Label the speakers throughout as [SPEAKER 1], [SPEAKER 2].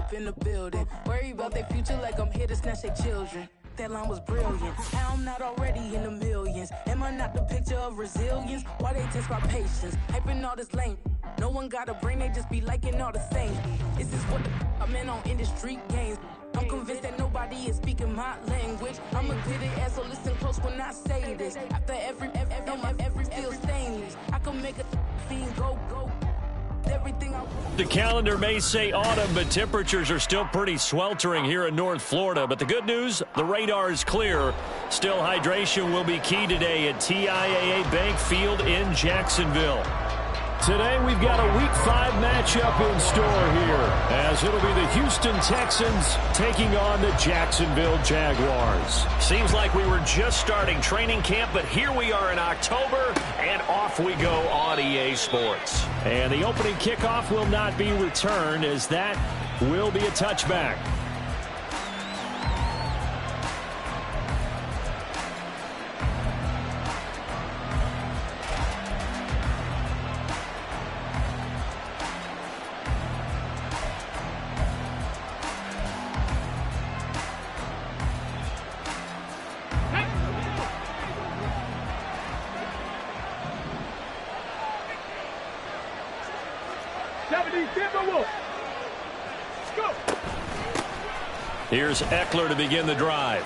[SPEAKER 1] up in the building. Worry about their future like I'm here to snatch their children. That line was brilliant. How I'm not already in the millions. Am I not the picture of resilience? Why they test my patience? Hyping all this lame. No one got a brain, they just be liking all the same. Is this what the I'm in on industry games? I'm convinced that nobody is speaking my language. I'm a good ass, so listen close when I say this. After every feel stainless, I can make a fiend go. Everything I want.
[SPEAKER 2] The calendar may say autumn, but temperatures are still pretty sweltering here in North Florida. But the good news, the radar is clear. Still, hydration will be key today at TIAA Bank Field in Jacksonville. Today we've got a Week 5 matchup in store here, as it'll be the Houston Texans taking on the Jacksonville Jaguars.
[SPEAKER 3] Seems like we were just starting training camp, but here we are in October, and off we go on EA Sports.
[SPEAKER 2] And the opening kickoff will not be returned, as that will be a touchback. Here's Eckler to begin the drive.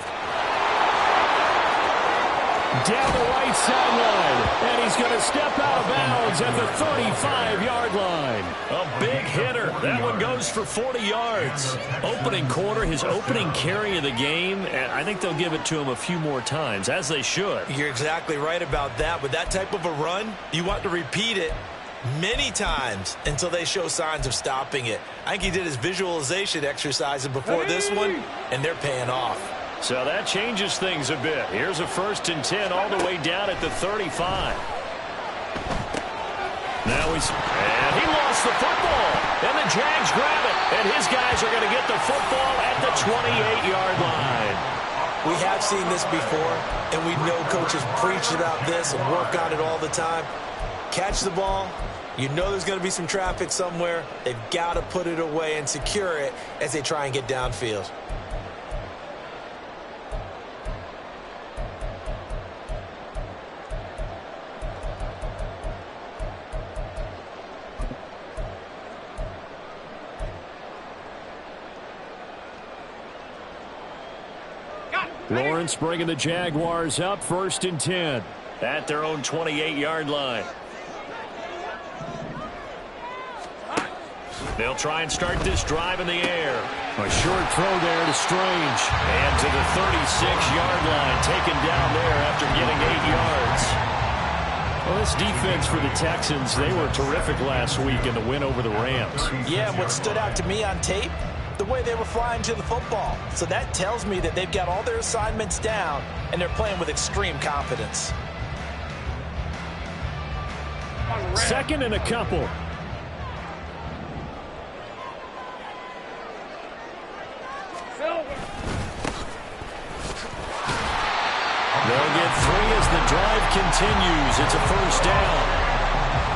[SPEAKER 2] Down the right sideline, and he's going to step out of bounds at the 35-yard line.
[SPEAKER 3] A big hitter. That one goes for 40 yards.
[SPEAKER 2] Opening quarter, his opening carry of the game, and I think they'll give it to him a few more times, as they should.
[SPEAKER 4] You're exactly right about that. With that type of a run, you want to repeat it many times until they show signs of stopping it. I think he did his visualization exercises before this one, and they're paying off.
[SPEAKER 2] So that changes things a bit. Here's a 1st and 10 all the way down at the 35. Now and he lost the football, and the Jags grab it, and his guys are going to get the football at the 28-yard line.
[SPEAKER 4] We have seen this before, and we know coaches preach about this and work on it all the time. Catch the ball. You know there's going to be some traffic somewhere. They've got to put it away and secure it as they try and get downfield.
[SPEAKER 2] Lawrence bringing the Jaguars up, 1st and 10 at their own 28-yard line. They'll try and start this drive in the air. A short throw there to Strange. And to the 36-yard line, taken down there after getting 8 yards. Well, this defense for the Texans, they were terrific last week in the win over the Rams.
[SPEAKER 4] Yeah, and what stood out to me on tape, the way they were flying to the football. So that tells me that they've got all their assignments down, and they're playing with extreme confidence.
[SPEAKER 2] 2nd and a couple. They'll get 3 as the drive continues. It's a 1st down.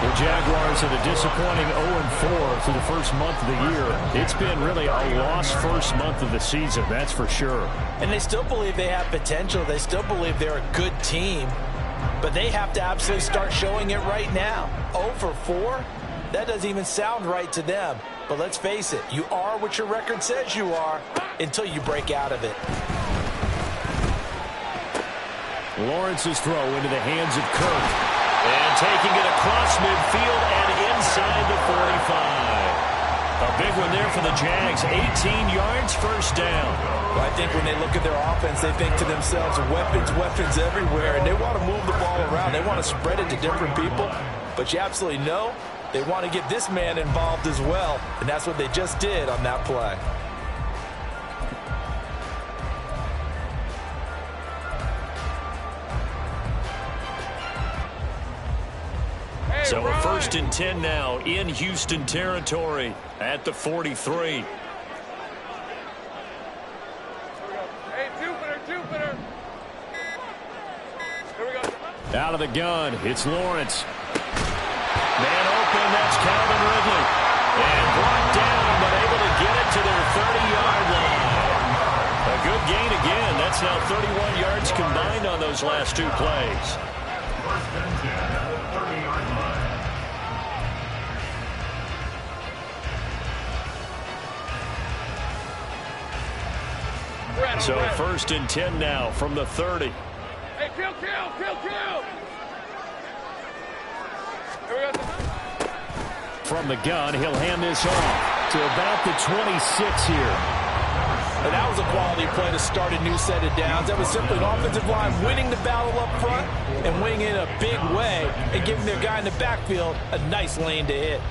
[SPEAKER 2] The Jaguars had a disappointing 0-4 through the first month of the year. It's been really a lost first month of the season, that's for sure.
[SPEAKER 4] And they still believe they have potential. They still believe they're a good team. But they have to absolutely start showing it right now. 0-4? That doesn't even sound right to them. But let's face it, you are what your record says you are until you break out of it.
[SPEAKER 2] Lawrence's throw into the hands of Kirk. And taking it across midfield and inside the 45. A big one there for the Jags. 18 yards, 1st down.
[SPEAKER 4] Well, I think when they look at their offense, they think to themselves, weapons everywhere, and they want to move the ball around. They want to spread it to different people. But you absolutely know they want to get this man involved as well, and that's what they just did on that play.
[SPEAKER 2] So a 1st and 10 now in Houston territory at the 43.
[SPEAKER 5] Hey, Jupiter. Here we go.
[SPEAKER 2] Out of the gun, it's Lawrence. Man open, that's Calvin Ridley. And brought down, but able to get it to their those last 2 plays.
[SPEAKER 6] First and 10 at the 30-yard line.
[SPEAKER 2] So first and 10 now from the 30.
[SPEAKER 5] Hey, kill! Here we go.
[SPEAKER 2] From the gun, he'll hand this off to about the 26 here.
[SPEAKER 4] And that was a quality play to start a new set of downs. That was simply an offensive line winning the battle up front and winning it in a big way and giving their guy in the backfield a nice lane to hit.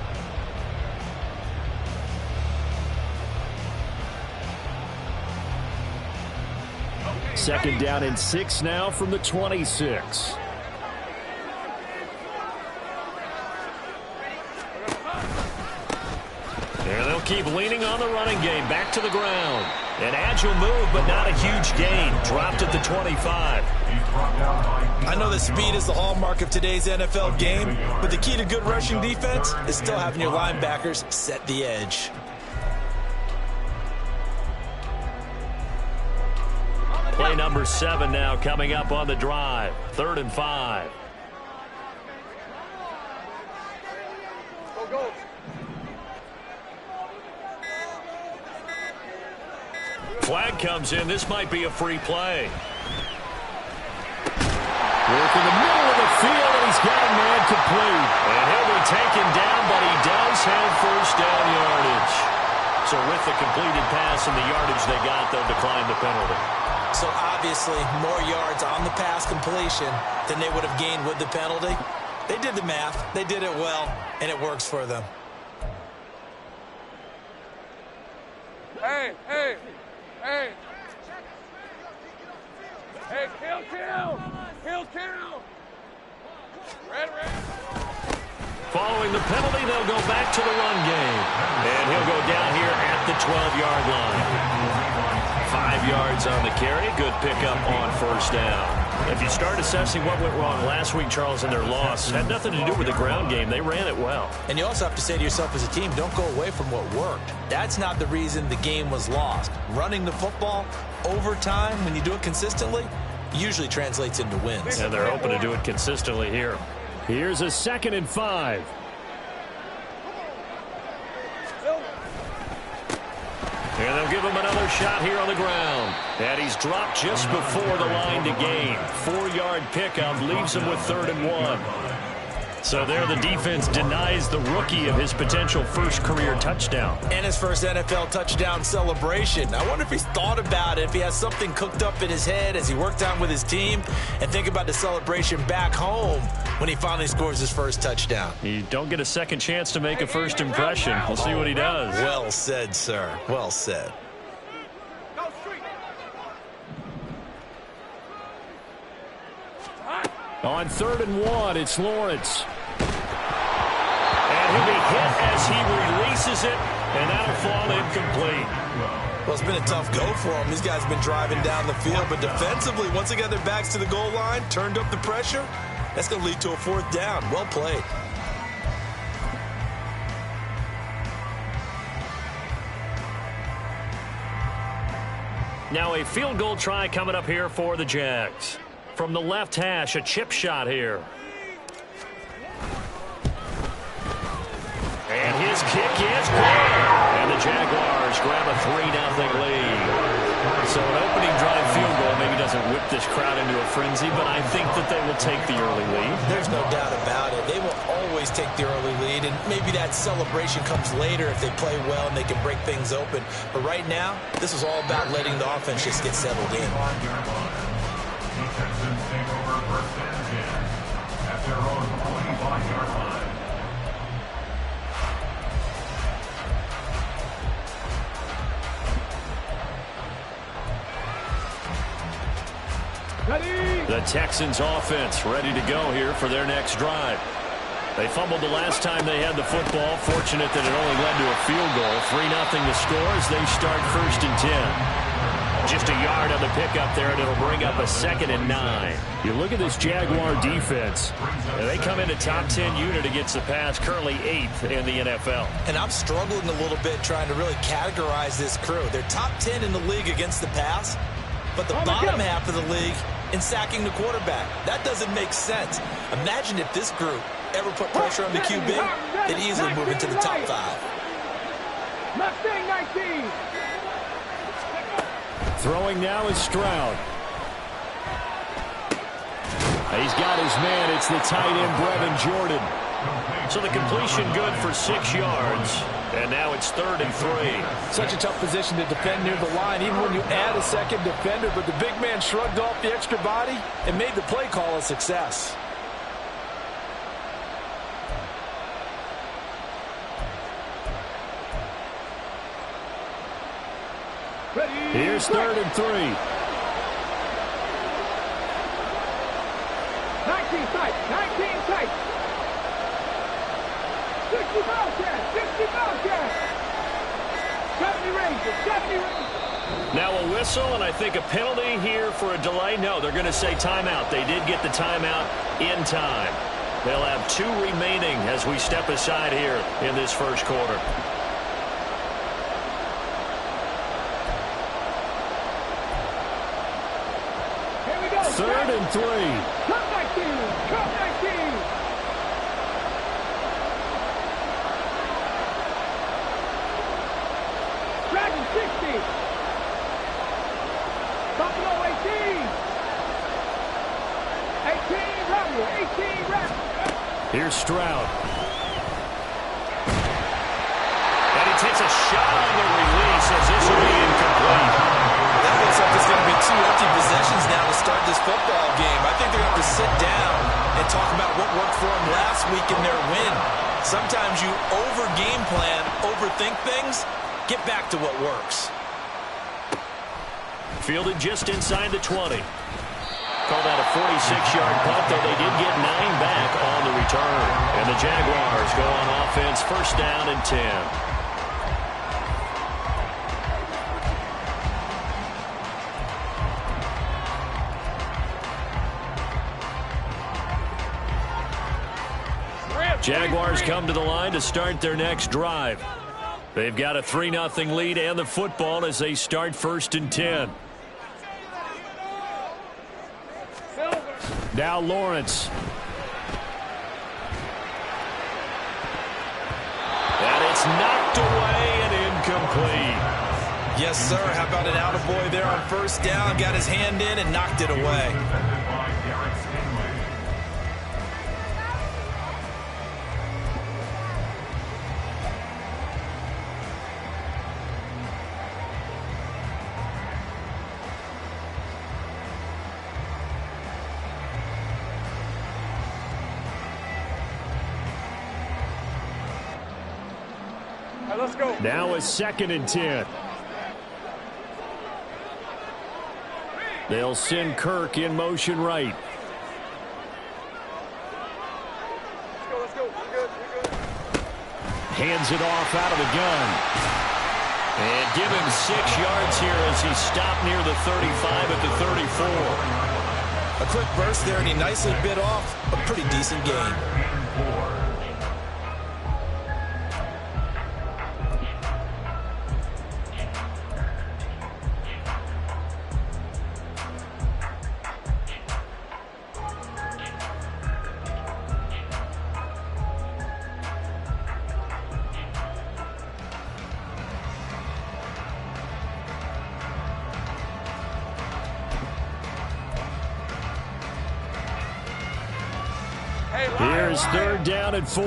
[SPEAKER 2] Second down and 6 now from the 26. And they'll keep leaning on the running game. Back to the ground. An agile move, but not a huge gain. Dropped at the 25.
[SPEAKER 4] I know that speed is the hallmark of today's NFL game, but the key to good rushing defense is still having your linebackers set the edge.
[SPEAKER 2] Play number 7 now coming up on the drive. 3rd and 5.
[SPEAKER 5] Go.
[SPEAKER 2] Flag comes in. This might be a free play. Work in the middle of the field, and he's got a man complete. And he'll be taken down, but he does have first down yardage. So with the completed pass and the yardage they got, they'll decline the penalty.
[SPEAKER 4] So obviously more yards on the pass completion than they would have gained with the penalty. They did the math. They did it well, and it works for them.
[SPEAKER 5] Hey! Hey, kill! Red.
[SPEAKER 2] Following the penalty, they'll go back to the run game. And he'll go down here at the 12-yard line. 5 yards on the carry. Good pickup on first down. If you start assessing what went wrong last week, Charles, in their loss, it had nothing to do with the ground game. They ran it well.
[SPEAKER 4] And you also have to say to yourself as a team, don't go away from what worked. That's not the reason the game was lost. Running the football over time, when you do it consistently, usually translates into wins.
[SPEAKER 2] And they're hoping to do it consistently here. Here's a 2nd and 5. And they'll give him another shot here on the ground. And he's dropped just before the line to gain. 4-yard pickup leaves him with 3rd and 1. So there the defense denies the rookie of his potential first career touchdown.
[SPEAKER 4] And his first NFL touchdown celebration. I wonder if he's thought about it, if he has something cooked up in his head as he worked on with his team, and think about the celebration back home when he finally scores his first touchdown.
[SPEAKER 2] You don't get a second chance to make a first impression. We'll see what he does.
[SPEAKER 4] Well said, sir. Well said.
[SPEAKER 2] On 3rd and 1, it's Lawrence. And he'll be hit as he releases it, and that'll fall incomplete.
[SPEAKER 4] Well, it's been a tough go for him. These guys have been driving down the field, but defensively, once they got their backs to the goal line, turned up the pressure, that's going to lead to a 4th down. Well played.
[SPEAKER 2] Now a field goal try coming up here for the Jags. From the left hash, a chip shot here. And his kick is good. And the Jaguars grab a 3-0 lead. So an opening drive field goal maybe doesn't whip this crowd into a frenzy, but I think that they will take the early lead.
[SPEAKER 4] There's no doubt about it. They will always take the early lead, and maybe that celebration comes later if they play well and they can break things open. But right now, this is all about letting the offense just get settled in.
[SPEAKER 6] Texans take over 1st and 10 at their own 25-yard line.
[SPEAKER 2] The Texans offense ready to go here for their next drive. They fumbled the last time they had the football. Fortunate that it only led to a field goal. 3-0 the score as they start 1st and 10. Just a yard on the pickup there, and it'll bring up a 2nd and 9. You look at this Jaguar defense. They come in a top 10 unit against the pass, currently 8th in the NFL.
[SPEAKER 4] And I'm struggling a little bit trying to really categorize this crew. They're top 10 in the league against the pass, but the bottom half of the league in sacking the quarterback. That doesn't make sense. Imagine if this group ever put pressure on the QB, they'd easily move into the top 5.
[SPEAKER 5] Mustang 19.
[SPEAKER 2] Throwing now is Stroud. He's got his man. It's the tight end, Brevin Jordan.
[SPEAKER 3] So the completion good for 6 yards. And now it's 3rd and 3.
[SPEAKER 4] Such a tough position to defend near the line, even when you add a second defender. But the big man shrugged off the extra body and made the play call a success.
[SPEAKER 2] Here's 3rd and 3.
[SPEAKER 5] 19 tight. 19 tight. 60 Bobcats. 60 Bobcats. 70 Rangers. 70 Rangers.
[SPEAKER 3] Now a whistle, and I think a penalty here for a delay. No, they're going to say timeout. They did get the timeout in time. They'll have 2 remaining as we step aside here in this first quarter.
[SPEAKER 5] Here we go.
[SPEAKER 2] 3rd and 3.
[SPEAKER 5] Cup 19. Cup 19. Dragon 60. Buffalo 18. 18 Rebel. 18 Rebel.
[SPEAKER 2] Here's Stroud.
[SPEAKER 3] And he takes a shot on the release as this will be incomplete.
[SPEAKER 4] That looks like it's going to be 2 empty possessions now to start this football game. I think they're going to have to sit down and talk about what worked for them last week in their win. Sometimes you over-game plan, overthink things, get back to what works.
[SPEAKER 3] Fielded just inside the 20. Called out a 46-yard punt, though they did get 9 back on the return. And the Jaguars go on offense, 1st down and 10. Jaguars come to the line to start their next drive. They've got a 3-0 lead and the football as they start 1st and 10.
[SPEAKER 2] Now Lawrence.
[SPEAKER 3] And it's knocked away and incomplete.
[SPEAKER 4] Yes, sir. How about an attaboy there on 1st down? Got his hand in and knocked it away.
[SPEAKER 5] Let's go.
[SPEAKER 2] Now a 2nd and 10. They'll send Kirk in motion right.
[SPEAKER 5] Let's go. We're good.
[SPEAKER 2] Hands it off out of the gun.
[SPEAKER 3] And give him 6 yards here as he stopped near the 35 at the 34.
[SPEAKER 4] A quick burst there, and he nicely bit off a pretty decent gain.
[SPEAKER 2] Here's 3rd down and 4.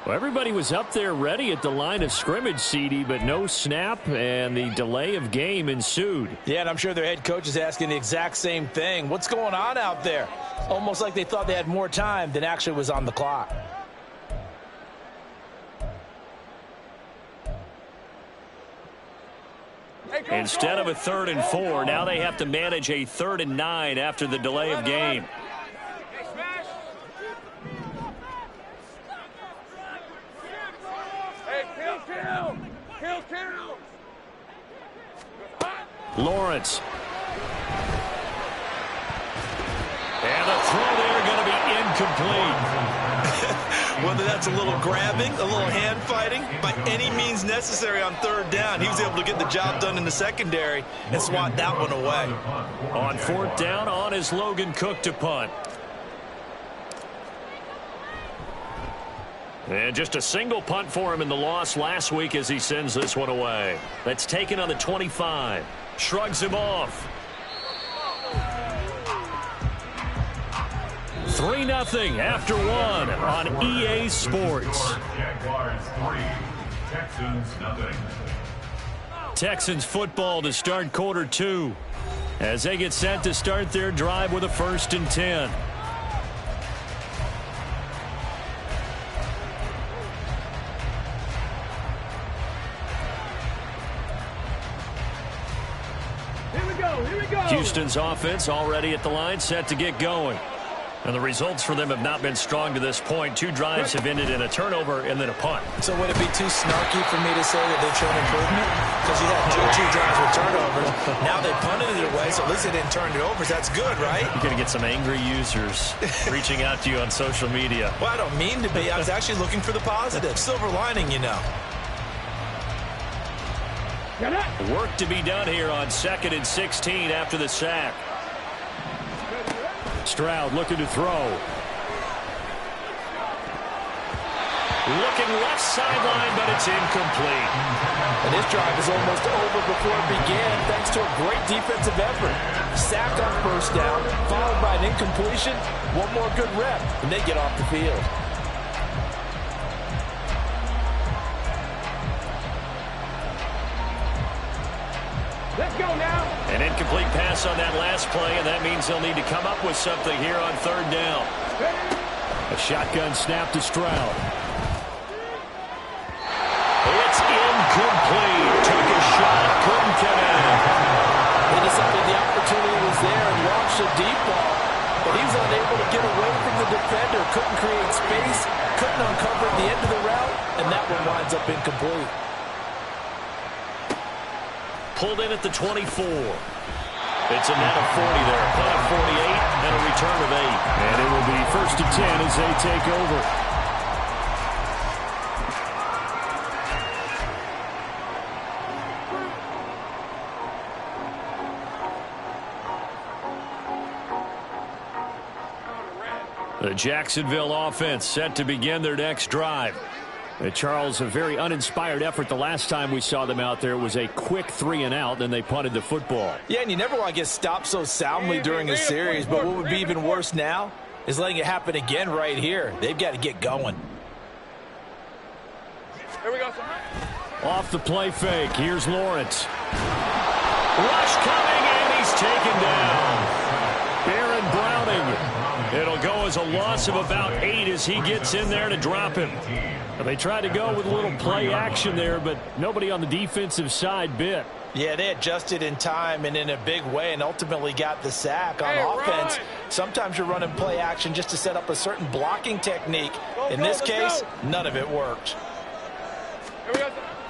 [SPEAKER 2] Well, everybody was up there ready at the line of scrimmage, CD, but no snap, and the delay of game ensued.
[SPEAKER 4] Yeah, and I'm sure their head coach is asking the exact same thing. What's going on out there? Almost like they thought they had more time than actually was on the clock.
[SPEAKER 3] Instead of a 3rd and 4, now they have to manage a 3rd and 9 after the delay of game.
[SPEAKER 2] Lawrence.
[SPEAKER 3] And the throw there going to be incomplete.
[SPEAKER 4] Whether that's a little grabbing, a little hand fighting, by any means necessary on third down, he was able to get the job done in the secondary and swat that one away.
[SPEAKER 2] On fourth down, on is Logan Cook to punt. And just a single punt for him in the loss last week as he sends this one away. That's taken on the 25. Shrugs him off. 3-0 after one on EA Sports.
[SPEAKER 6] Jaguars 3, Texans 0.
[SPEAKER 2] Texans football to start quarter 2 as they get set to start their drive with a 1st and 10.
[SPEAKER 5] Here we go.
[SPEAKER 2] Houston's offense already at the line, set to get going. And the results for them have not been strong to this point. 2 drives have ended in a turnover and then a punt.
[SPEAKER 4] So would it be too snarky for me to say that they've shown improvement? Because you had two drives with turnovers. Now they punted it away, so at least they didn't turn it over. So that's good, right?
[SPEAKER 2] You're going to get some angry users reaching out to you on social media.
[SPEAKER 4] Well, I don't mean to be. I was actually looking for the positive. Silver lining, you know.
[SPEAKER 2] Work to be done here on 2nd and 16 after the sack. Stroud looking to throw. Looking left sideline, but it's incomplete.
[SPEAKER 4] And this drive is almost over before it began thanks to a great defensive effort. Sack on 1st down, followed by an incompletion. One more good rep, and they get off the field.
[SPEAKER 5] Let's go now.
[SPEAKER 2] An incomplete pass on that last play, and that means they'll need to come up with something here on 3rd down. A shotgun snap to Stroud. It's incomplete. Took a shot, couldn't connect.
[SPEAKER 4] They decided the opportunity was there and launched a deep ball, but he was unable to get away from the defender. Couldn't create space, couldn't uncover at the end of the route, and that one winds up incomplete.
[SPEAKER 2] Pulled in at the 24. It's a net of 40 there. Punt of 48 and a return of 8. And it will be 1st and 10 as they take over. The Jacksonville offense set to begin their next drive. Charles, a very uninspired effort the last time we saw them out there. It was a quick 3-and-out, then they punted the football.
[SPEAKER 4] Yeah, and you never want to get stopped so soundly during a series, but what would be even worse now is letting it happen again right here. They've got to get going.
[SPEAKER 5] Here we go.
[SPEAKER 2] Off the play fake, here's Lawrence. Rush coming, and he's taken down. Aaron Browning. It'll go as a loss of about 8 as he gets in there to drop him. They tried to go with a little play action there, but nobody on the defensive side bit.
[SPEAKER 4] Yeah, they adjusted in time and in a big way and ultimately got the sack. On offense, sometimes you're running play action just to set up a certain blocking technique. In this case, none of it worked.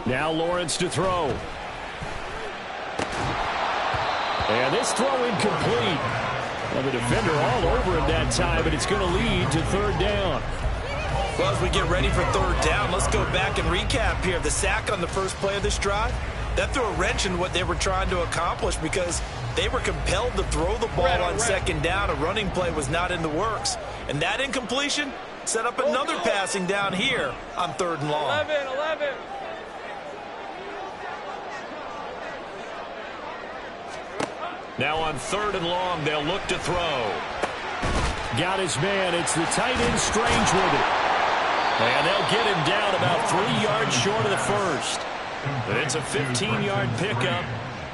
[SPEAKER 2] Now Lawrence to throw. And this throw incomplete. Well, the defender all over him that time, but it's going to lead to 3rd down.
[SPEAKER 4] Well, as we get ready for 3rd down, let's go back and recap here. The sack on the first play of this drive, that threw a wrench in what they were trying to accomplish because they were compelled to throw the ball on 2nd down. A running play was not in the works. And that incompletion set up another passing down here on 3rd and long.
[SPEAKER 5] 11.
[SPEAKER 2] Now on 3rd and long, they'll look to throw. Got his man. It's the tight end Strange with it. And they'll get him down about 3 yards short of the first. It's a 15-yard pickup,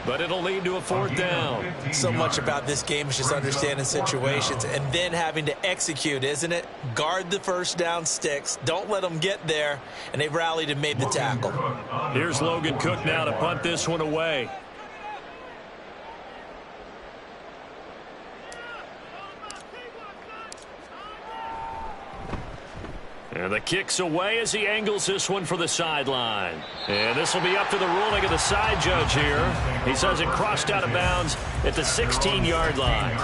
[SPEAKER 2] but it'll lead to a 4th down.
[SPEAKER 4] So much about this game is just understanding situations and then having to execute, isn't it? Guard the 1st down sticks. Don't let them get there. And they've rallied and made the tackle.
[SPEAKER 2] Here's Logan Cook now to punt this one away. And the kick's away as he angles this one for the sideline. And this will be up to the ruling of the side judge here. He says it crossed out of bounds at the 16-yard line.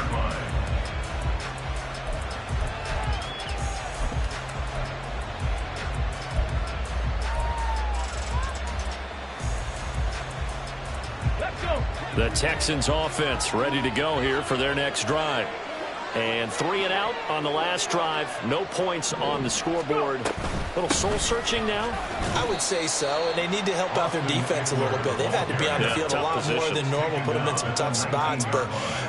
[SPEAKER 2] The Texans offense ready to go here for their next drive. And 3 and out on the last drive. No points on the scoreboard. A little soul-searching now?
[SPEAKER 4] I would say so, and they need to help out their defense a little bit. They've had to be on the field a lot more than normal, put them in some tough spots. But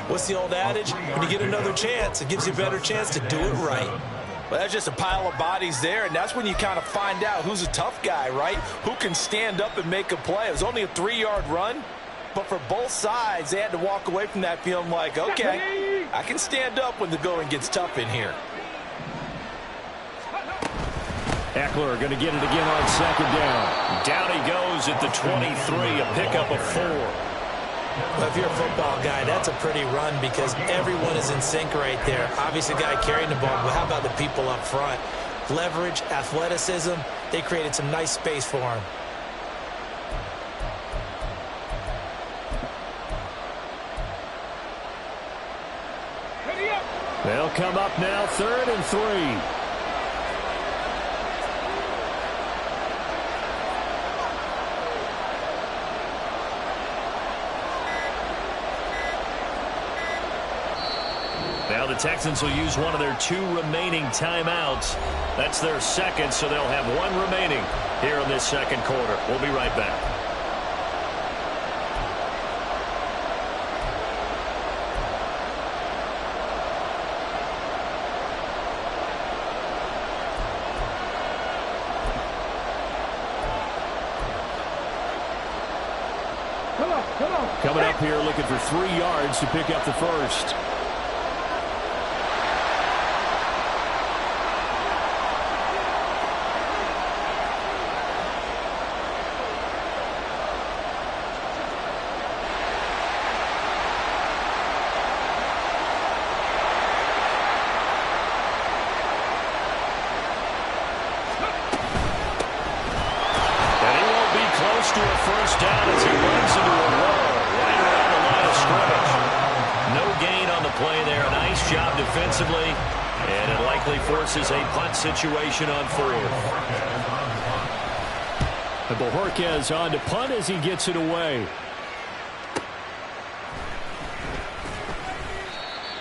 [SPEAKER 4] what's the old adage? When you get another chance, it gives you a better chance to do it right. Well, that's just a pile of bodies there, and that's when you kind of find out who's a tough guy, right? Who can stand up and make a play. It was only a 3-yard run, but for both sides, they had to walk away from that feeling like, okay, I can stand up when the going gets tough in here.
[SPEAKER 2] Eckler going to get it again on second down. Down he goes at the 23, a pickup of 4.
[SPEAKER 4] Well, if you're a football guy, that's a pretty run because everyone is in sync right there. Obviously, the guy carrying the ball, but how about the people up front? Leverage, athleticism, they created some nice space for him.
[SPEAKER 2] They'll come up now, 3rd and 3. Now the Texans will use one of their 2 remaining timeouts. That's their second, so they'll have 1 remaining here in this second quarter. We'll be right back. Coming up here looking for 3 yards to pick up the first. To a first down as he runs into a wall right around the line of scrimmage. No gain on the play there. Nice job defensively, and it likely forces a punt situation on 4th. And Bojorquez on to punt as he gets it away.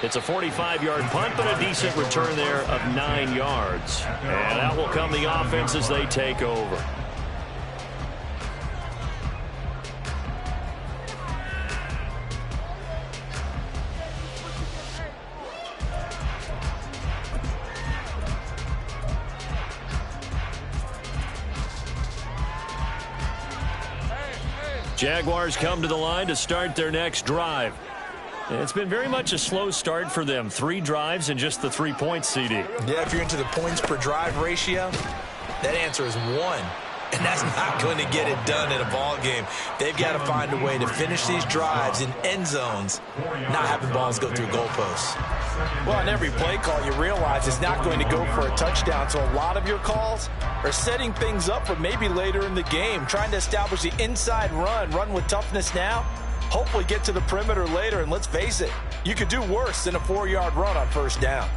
[SPEAKER 2] It's a 45-yard punt, but a decent return there of 9 yards. And out will come the offense as they take over. Jaguars come to the line to start their next drive. It's been very much a slow start for them. 3 drives and just the 3 points, CD.
[SPEAKER 4] Yeah, if you're into the points per drive ratio, that answer is 1. And that's not going to get it done in a ball game. They've got to find a way to finish these drives in end zones, not having balls go through goalposts. Well, on every play call, you realize it's not going to go for a touchdown. So a lot of your calls are setting things up for maybe later in the game, trying to establish the inside run with toughness now, hopefully get to the perimeter later. And let's face it, you could do worse than a 4-yard run on first down.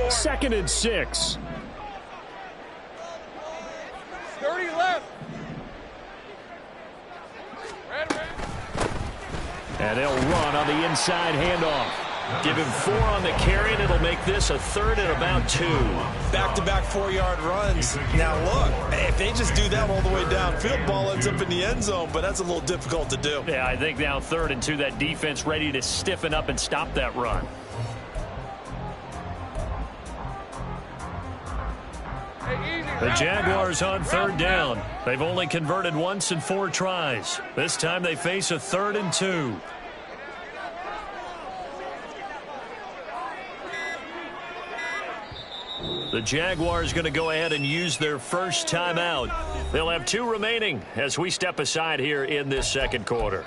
[SPEAKER 2] 2nd and 6.
[SPEAKER 5] 30 left.
[SPEAKER 2] And they'll run on the inside handoff. Give him 4 on the carry, and it'll make this a 3rd and about 2.
[SPEAKER 4] Back-to-back 4-yard runs. Now, look, if they just do that all the way downfield, ball ends up in the end zone, but that's a little difficult to do.
[SPEAKER 2] Yeah, I think now 3rd and 2, that defense ready to stiffen up and stop that run. The Jaguars on 3rd down. They've only converted once in 4 tries. This time they face a 3rd and 2. The Jaguars going to go ahead and use their first timeout. They'll have 2 remaining as we step aside here in this second quarter.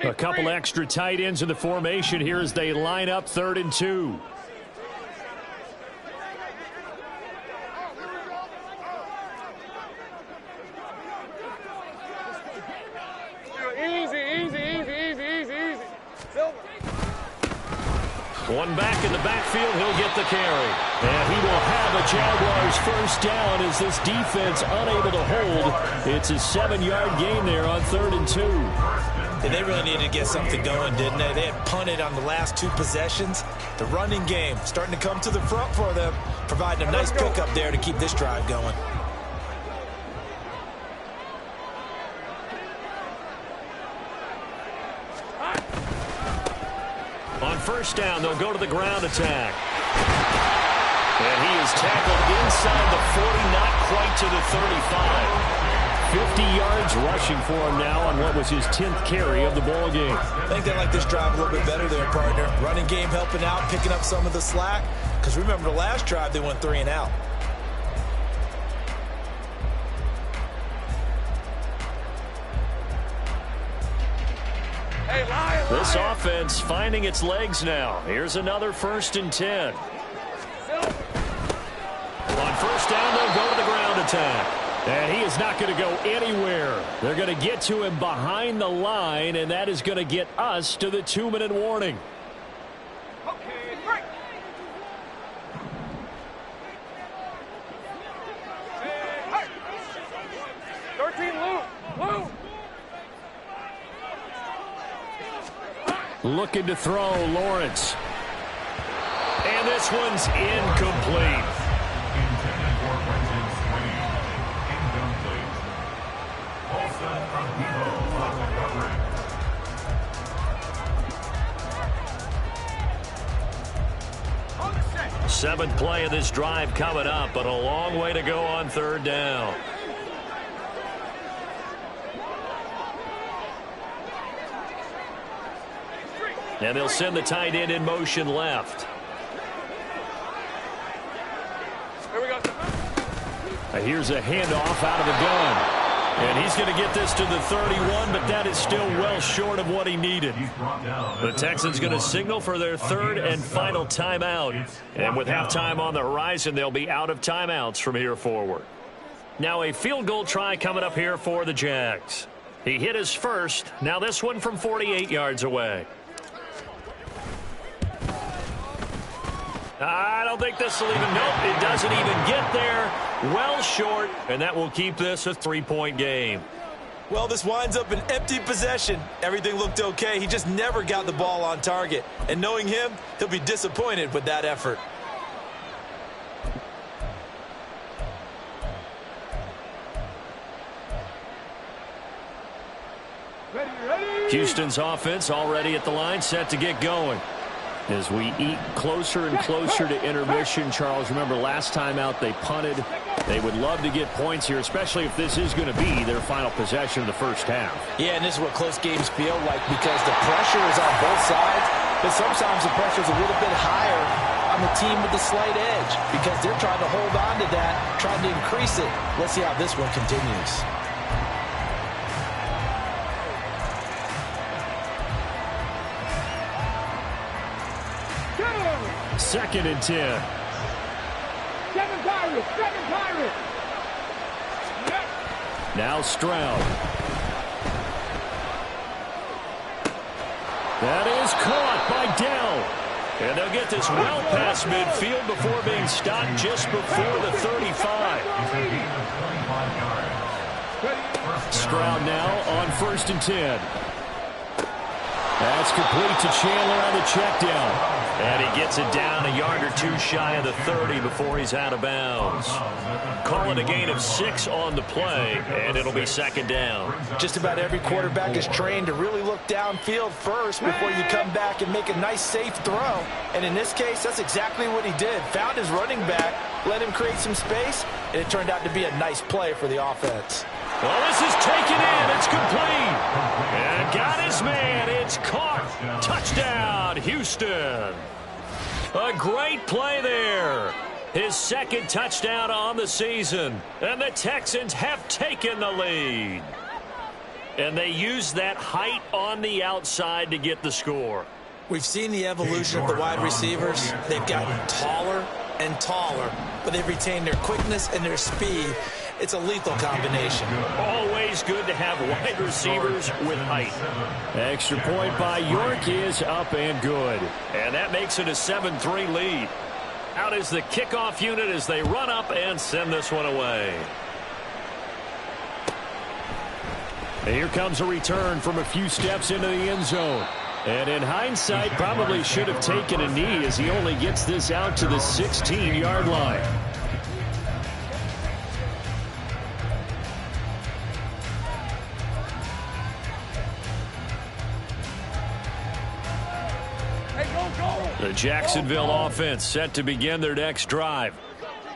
[SPEAKER 2] A couple extra tight ends in the formation here as they line up 3rd and 2.
[SPEAKER 5] Easy. Silver.
[SPEAKER 2] One back in the backfield, he'll get the carry. And he will have a Jaguars first down as this defense unable to hold. It's a 7-yard gain there on 3rd and 2.
[SPEAKER 4] And they really needed to get something going, didn't they? They had punted on the last 2 possessions. The running game starting to come to the front for them, providing a nice pickup there to keep this drive going.
[SPEAKER 2] On first down, they'll go to the ground attack. And he is tackled inside the 40, not quite to the 35. 50 yards rushing for him now on what was his 10th carry of the ball game.
[SPEAKER 4] I think they like this drive a little bit better there, partner. Running game helping out, picking up some of the slack. Because remember, the last drive, they went 3 and out.
[SPEAKER 5] Hey, Lion,
[SPEAKER 2] This
[SPEAKER 5] Lion.
[SPEAKER 2] offense finding its legs now. Here's another 1st and 10. On first down, they'll go to the ground attack. And he is not going to go anywhere. They're going to get to him behind the line, and that is going to get us to the 2-minute warning.
[SPEAKER 5] Okay, break. Hey. 13, Lou.
[SPEAKER 2] Looking to throw, Lawrence. And this one's incomplete.
[SPEAKER 6] Intended for Brenton Sweeney. Incomplete. Olsen from Evo on the coverage.
[SPEAKER 2] 7th play of this drive coming up, but a long way to go on 3rd down. And they'll send the tight end in motion left.
[SPEAKER 5] Here we go.
[SPEAKER 2] Here's a handoff out of the gun. And he's going to get this to the 31, but that is still well short of what he needed. The Texans going to signal for their 3rd and final timeout. And with halftime on the horizon, they'll be out of timeouts from here forward. Now a field goal try coming up here for the Jags. He hit his first. Now this one from 48 yards away. I don't think this will even, nope, it doesn't even get there. Well short, and that will keep this a 3-point game.
[SPEAKER 4] Well, this winds up an empty possession. Everything looked okay. He just never got the ball on target. And knowing him, he'll be disappointed with that effort.
[SPEAKER 5] Ready.
[SPEAKER 2] Houston's offense already at the line, set to get going. As we eat closer and closer to intermission, Charles, remember last time out they punted. They would love to get points here, especially if this is going to be their final possession of the first half.
[SPEAKER 4] Yeah, and this is what close games feel like because the pressure is on both sides, but sometimes the pressure is a little bit higher on the team with the slight edge because they're trying to hold on to that, trying to increase it. Let's see how this one continues.
[SPEAKER 2] 2nd and 10.
[SPEAKER 5] 7 Pirates.
[SPEAKER 2] Now Stroud. That is caught by Dell. And they'll get this well past midfield before being stopped just before the 35. Stroud now on 1st and 10. That's complete to Chandler on the check down. And he gets it down a yard or 2 shy of the 30 before he's out of bounds. Call it a gain of 6 on the play, and it'll be 2nd down.
[SPEAKER 4] Just about every quarterback is trained to really look downfield first before you come back and make a nice, safe throw. And in this case, that's exactly what he did. Found his running back, let him create some space, and it turned out to be a nice play for the offense.
[SPEAKER 2] Well, this is taken in. It's complete. And got his man. It's caught. Touchdown, Houston. A great play there. His 2nd touchdown on the season. And the Texans have taken the lead. And they use that height on the outside to get the score.
[SPEAKER 4] We've seen the evolution of the wide receivers. They've gotten taller and taller, but they've retained their quickness and their speed. It's a lethal combination.
[SPEAKER 2] Always
[SPEAKER 3] always good to have wide receivers with height.
[SPEAKER 2] Extra point by York is up and good.
[SPEAKER 3] And that makes it a 7-3 lead. Out is the kickoff unit as they run up and send this one away.
[SPEAKER 2] And here comes a return from a few steps into the end zone. And in hindsight, probably should have taken a knee as he only gets this out to the 16-yard line. The Jacksonville offense set to begin their next drive.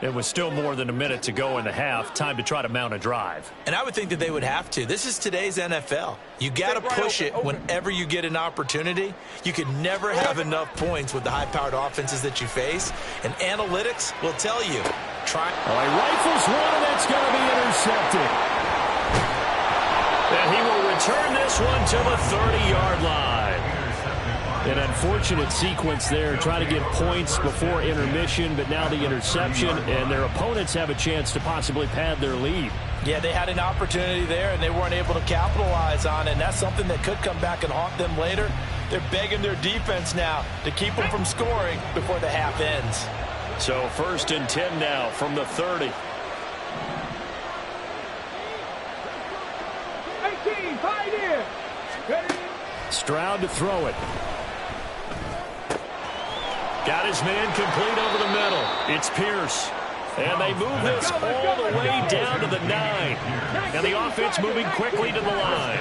[SPEAKER 2] It was still more than a minute to go in the half. Time to try to mount a drive.
[SPEAKER 4] And I would think that they would have to. This is today's NFL. You got to push it whenever you get an opportunity. You can never have enough points with the high-powered offenses that you face. And analytics will tell you.
[SPEAKER 2] He rifles one, and that's going to be intercepted.
[SPEAKER 3] And he will return this one to the 30-yard line.
[SPEAKER 2] An unfortunate sequence there, trying to get points before intermission, but now the interception, and their opponents have a chance to possibly pad their lead.
[SPEAKER 4] Yeah, they had an opportunity there, and they weren't able to capitalize on it, and that's something that could come back and haunt them later. They're begging their defense now to keep them from scoring before the half ends.
[SPEAKER 3] So 1st and 10 now from the 30.
[SPEAKER 5] 18, Pioneer. Ready?
[SPEAKER 2] Stroud to throw it.
[SPEAKER 3] Got his man complete over the middle. It's Pierce. And they move this all the way down to the 9. And the offense moving quickly to the line.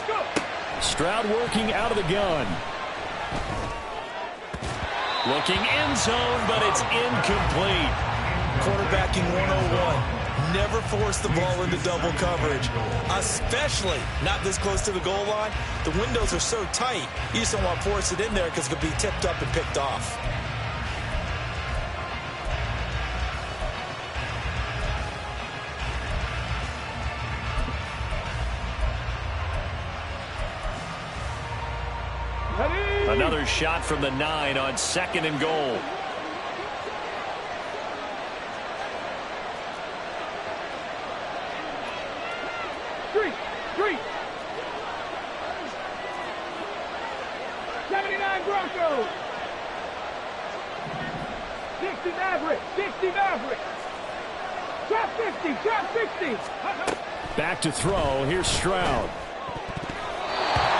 [SPEAKER 5] Go.
[SPEAKER 2] Stroud working out of the gun.
[SPEAKER 3] Looking end zone, but it's incomplete.
[SPEAKER 4] Quarterbacking 101. Never force the ball into double coverage, especially not this close to the goal line. The windows are so tight, you just don't want to force it in there because it could be tipped up and picked off.
[SPEAKER 3] Another shot from the 9 on 2nd and goal.
[SPEAKER 5] Three. 79 Broncos. 60 Mavericks. 60 Mavericks. Trap 50. Trap 60.
[SPEAKER 2] Back to throw. Here's Stroud.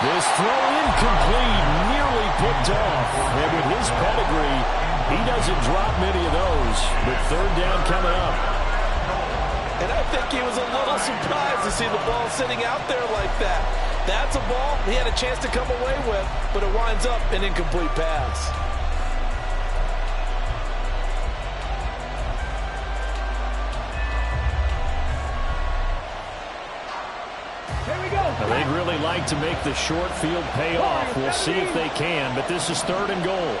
[SPEAKER 2] This throw incomplete, nearly picked off. And with his pedigree, he doesn't drop many of those. But 3rd down coming up.
[SPEAKER 4] And I think he was a little surprised to see the ball sitting out there like that. That's a ball he had a chance to come away with, but it winds up an incomplete pass.
[SPEAKER 5] Here we go.
[SPEAKER 2] Now, they'd really like to make the short field pay off. We'll see if they can, but this is 3rd and goal.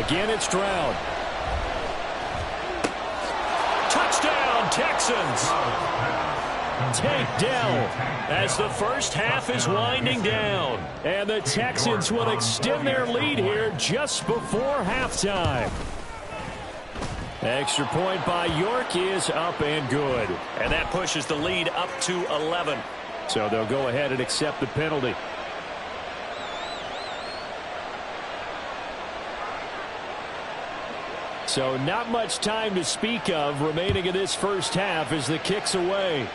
[SPEAKER 2] Again, it's Stroud.
[SPEAKER 3] Touchdown, Texans.
[SPEAKER 2] Takedown as the first half is winding down. And the Texans will extend their lead here just before halftime. Extra point by York is up and good.
[SPEAKER 3] And that pushes the lead up to 11.
[SPEAKER 2] So they'll go ahead and accept the penalty. So not much time to speak of remaining in this first half as the kick's away.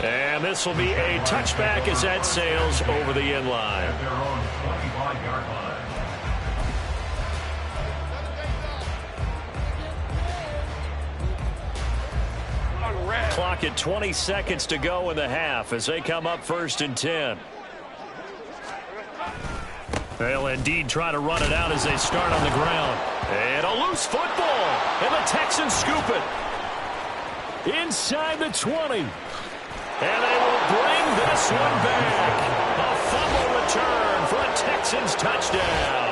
[SPEAKER 3] And this will be a touchback as that sails over the end line.
[SPEAKER 6] At their own 25-yard line.
[SPEAKER 3] Clock at 20 seconds to go in the half as they come up 1st and 10. They'll indeed try to run it out as they start on the ground. And a loose football. And the Texans scoop it.
[SPEAKER 2] Inside the 20.
[SPEAKER 3] And they will bring this one back. A fumble return for a Texans touchdown.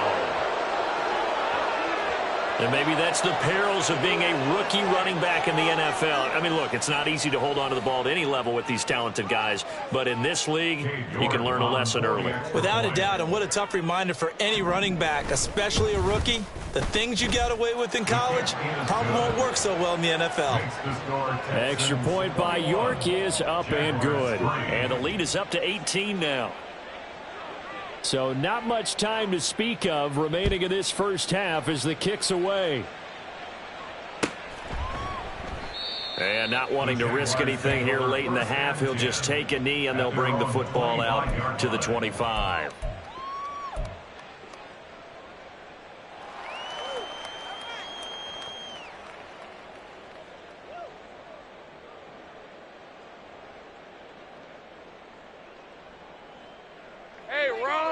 [SPEAKER 3] And maybe that's the perils of being a rookie running back in the NFL. I mean, look, it's not easy to hold on to the ball at any level with these talented guys. But in this league, you can learn a lesson early.
[SPEAKER 4] Without a doubt, and what a tough reminder for any running back, especially a rookie. The things you got away with in college probably won't work so well in the NFL.
[SPEAKER 2] Extra point by York is up and good.
[SPEAKER 3] And the lead is up to 18 now.
[SPEAKER 2] So not much time to speak of remaining in this first half as the kick's away.
[SPEAKER 3] And not wanting to risk anything here late in the half, he'll just take a knee and they'll bring the football out to the 25.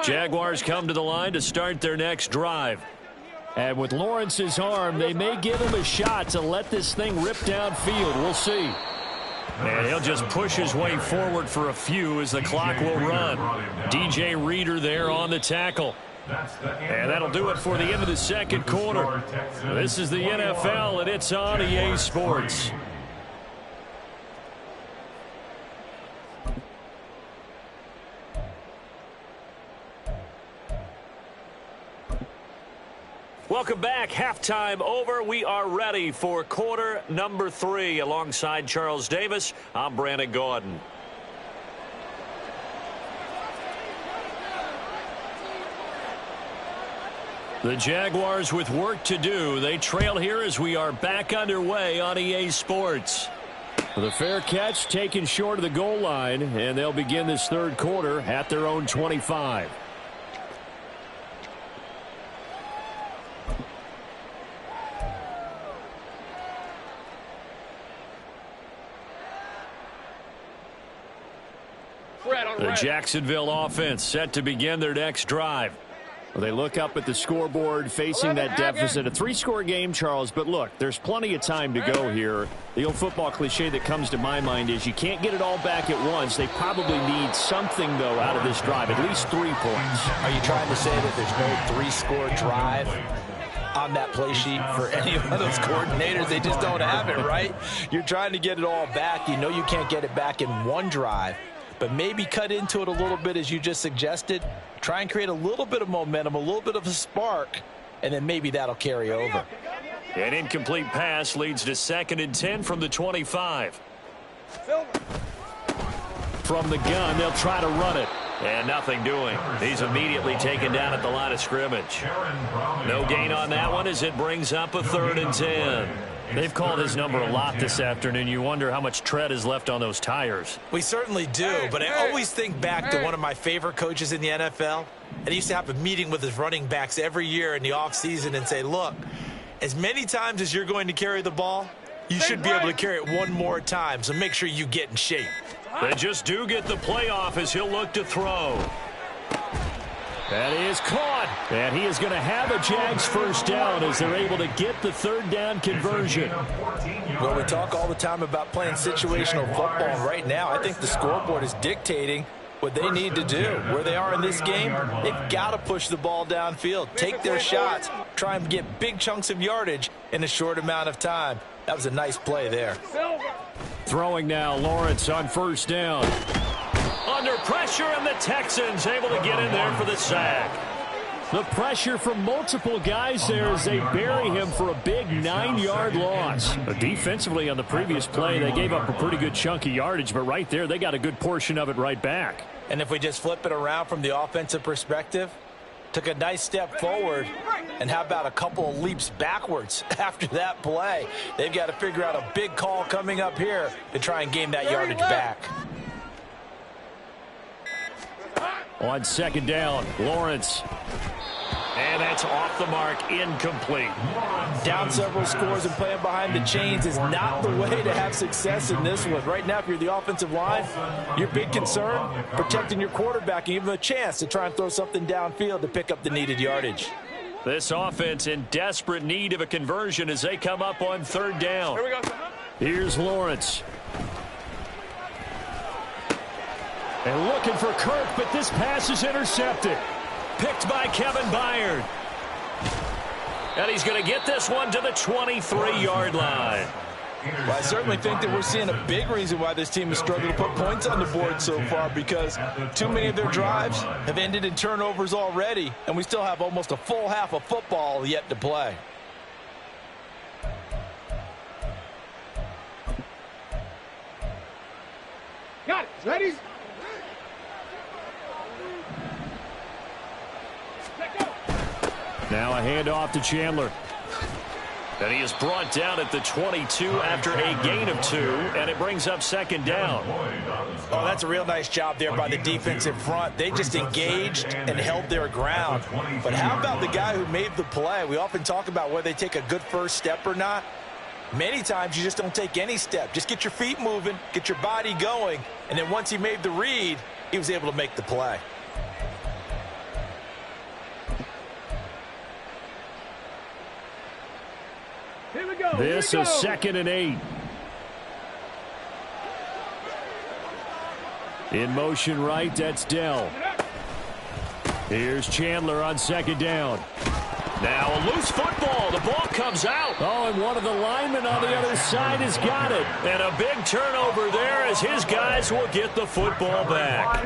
[SPEAKER 2] Jaguars come to the line to start their next drive. And with Lawrence's arm, they may give him a shot to let this thing rip downfield. We'll see.
[SPEAKER 3] And he'll just push his way forward for a few as the clock will run. DJ Reader there on the tackle. And that'll do it for the end of the second quarter. This is the NFL, and it's on EA Sports. Welcome back. Halftime over. We are ready for quarter number 3. Alongside Charles Davis, I'm Brandon Gordon.
[SPEAKER 2] The Jaguars with work to do. They trail here as we are back underway on EA Sports. The fair catch taken short of the goal line, and they'll begin this third quarter at their own 25. The Jacksonville offense set to begin their next drive. Well, they look up at the scoreboard facing that deficit. A 3-score game, Charles, but look, there's plenty of time to go here. The old football cliche that comes to my mind is you can't get it all back at once. They probably need something, though, out of this drive, at least 3 points.
[SPEAKER 4] Are you trying to say that there's no 3-score drive on that play sheet for any of those coordinators? They just don't have it, right? You're trying to get it all back. You know you can't get it back in one drive. But maybe cut into it a little bit as you just suggested. Try and create a little bit of momentum, a little bit of a spark, and then maybe that'll carry over.
[SPEAKER 3] An incomplete pass leads to 2nd and 10 from the 25.
[SPEAKER 2] From the gun, they'll try to run it.
[SPEAKER 3] And nothing doing. He's immediately taken down at the line of scrimmage. No gain on that one as it brings up a 3rd and 10.
[SPEAKER 2] They've called his number a lot this afternoon. You wonder how much tread is left on those tires.
[SPEAKER 4] We certainly do, but I always think back to one of my favorite coaches in the NFL. And he used to have a meeting with his running backs every year in the offseason and say, look, as many times as you're going to carry the ball, you should be able to carry it one more time, so make sure you get in shape.
[SPEAKER 3] They just do get the playoff as he'll look to throw.
[SPEAKER 2] That is caught. And he is going to have a Jags first down as they're able to get the 3rd down conversion.
[SPEAKER 4] Well, we talk all the time about playing situational football. Right now, I think the scoreboard is dictating what they need to do. Where they are in this game, they've got to push the ball downfield, take their shots, try and get big chunks of yardage in a short amount of time. That was a nice play there.
[SPEAKER 2] Throwing now, Lawrence on first down.
[SPEAKER 3] Under pressure, and the Texans able to get in there for the sack.
[SPEAKER 2] The pressure from multiple guys there as they bury him for a big 9-yard loss. Defensively on the previous play, they gave up a pretty good chunk of yardage, but right there, they got a good portion of it right back.
[SPEAKER 4] And if we just flip it around from the offensive perspective, took a nice step forward, and how about a couple of leaps backwards after that play? They've got to figure out a big call coming up here to try and gain that yardage back.
[SPEAKER 2] On 2nd down, Lawrence.
[SPEAKER 3] And that's off the mark, incomplete.
[SPEAKER 4] Down several scores and playing behind the chains is not the way to have success in this one. Right now, if you're the offensive line, your big concern, protecting your quarterback and give him a chance to try and throw something downfield to pick up the needed yardage.
[SPEAKER 3] This offense in desperate need of a conversion as they come up on 3rd down.
[SPEAKER 2] Here's Lawrence. And looking for Kirk, but this pass is intercepted.
[SPEAKER 3] Picked by Kevin Byard.
[SPEAKER 2] And he's going to get this one to the 23-yard line.
[SPEAKER 4] Well, I certainly think that we're seeing a big reason why this team has struggled to put points on the board so far, because too many of their drives have ended in turnovers already, and we still have almost a full half of football yet to play.
[SPEAKER 5] Got it. Ready?
[SPEAKER 2] Now a handoff to Chandler. And he is brought down at the 22 after a gain of 2, and it brings up second down.
[SPEAKER 4] Oh, that's a real nice job there by the defense in front. They just engaged and held their ground. But how about the guy who made the play? We often talk about whether they take a good first step or not. Many times you just don't take any step. Just get your feet moving, get your body going, and then once he made the read, he was able to make the play.
[SPEAKER 5] Here we go.
[SPEAKER 2] This is 2nd and 8. In motion right, that's Dell. Here's Chandler on 2nd down. Now a loose football. The ball comes out. Oh, and one of the linemen on the other side has got it. And a big turnover there as his guys will get the football back.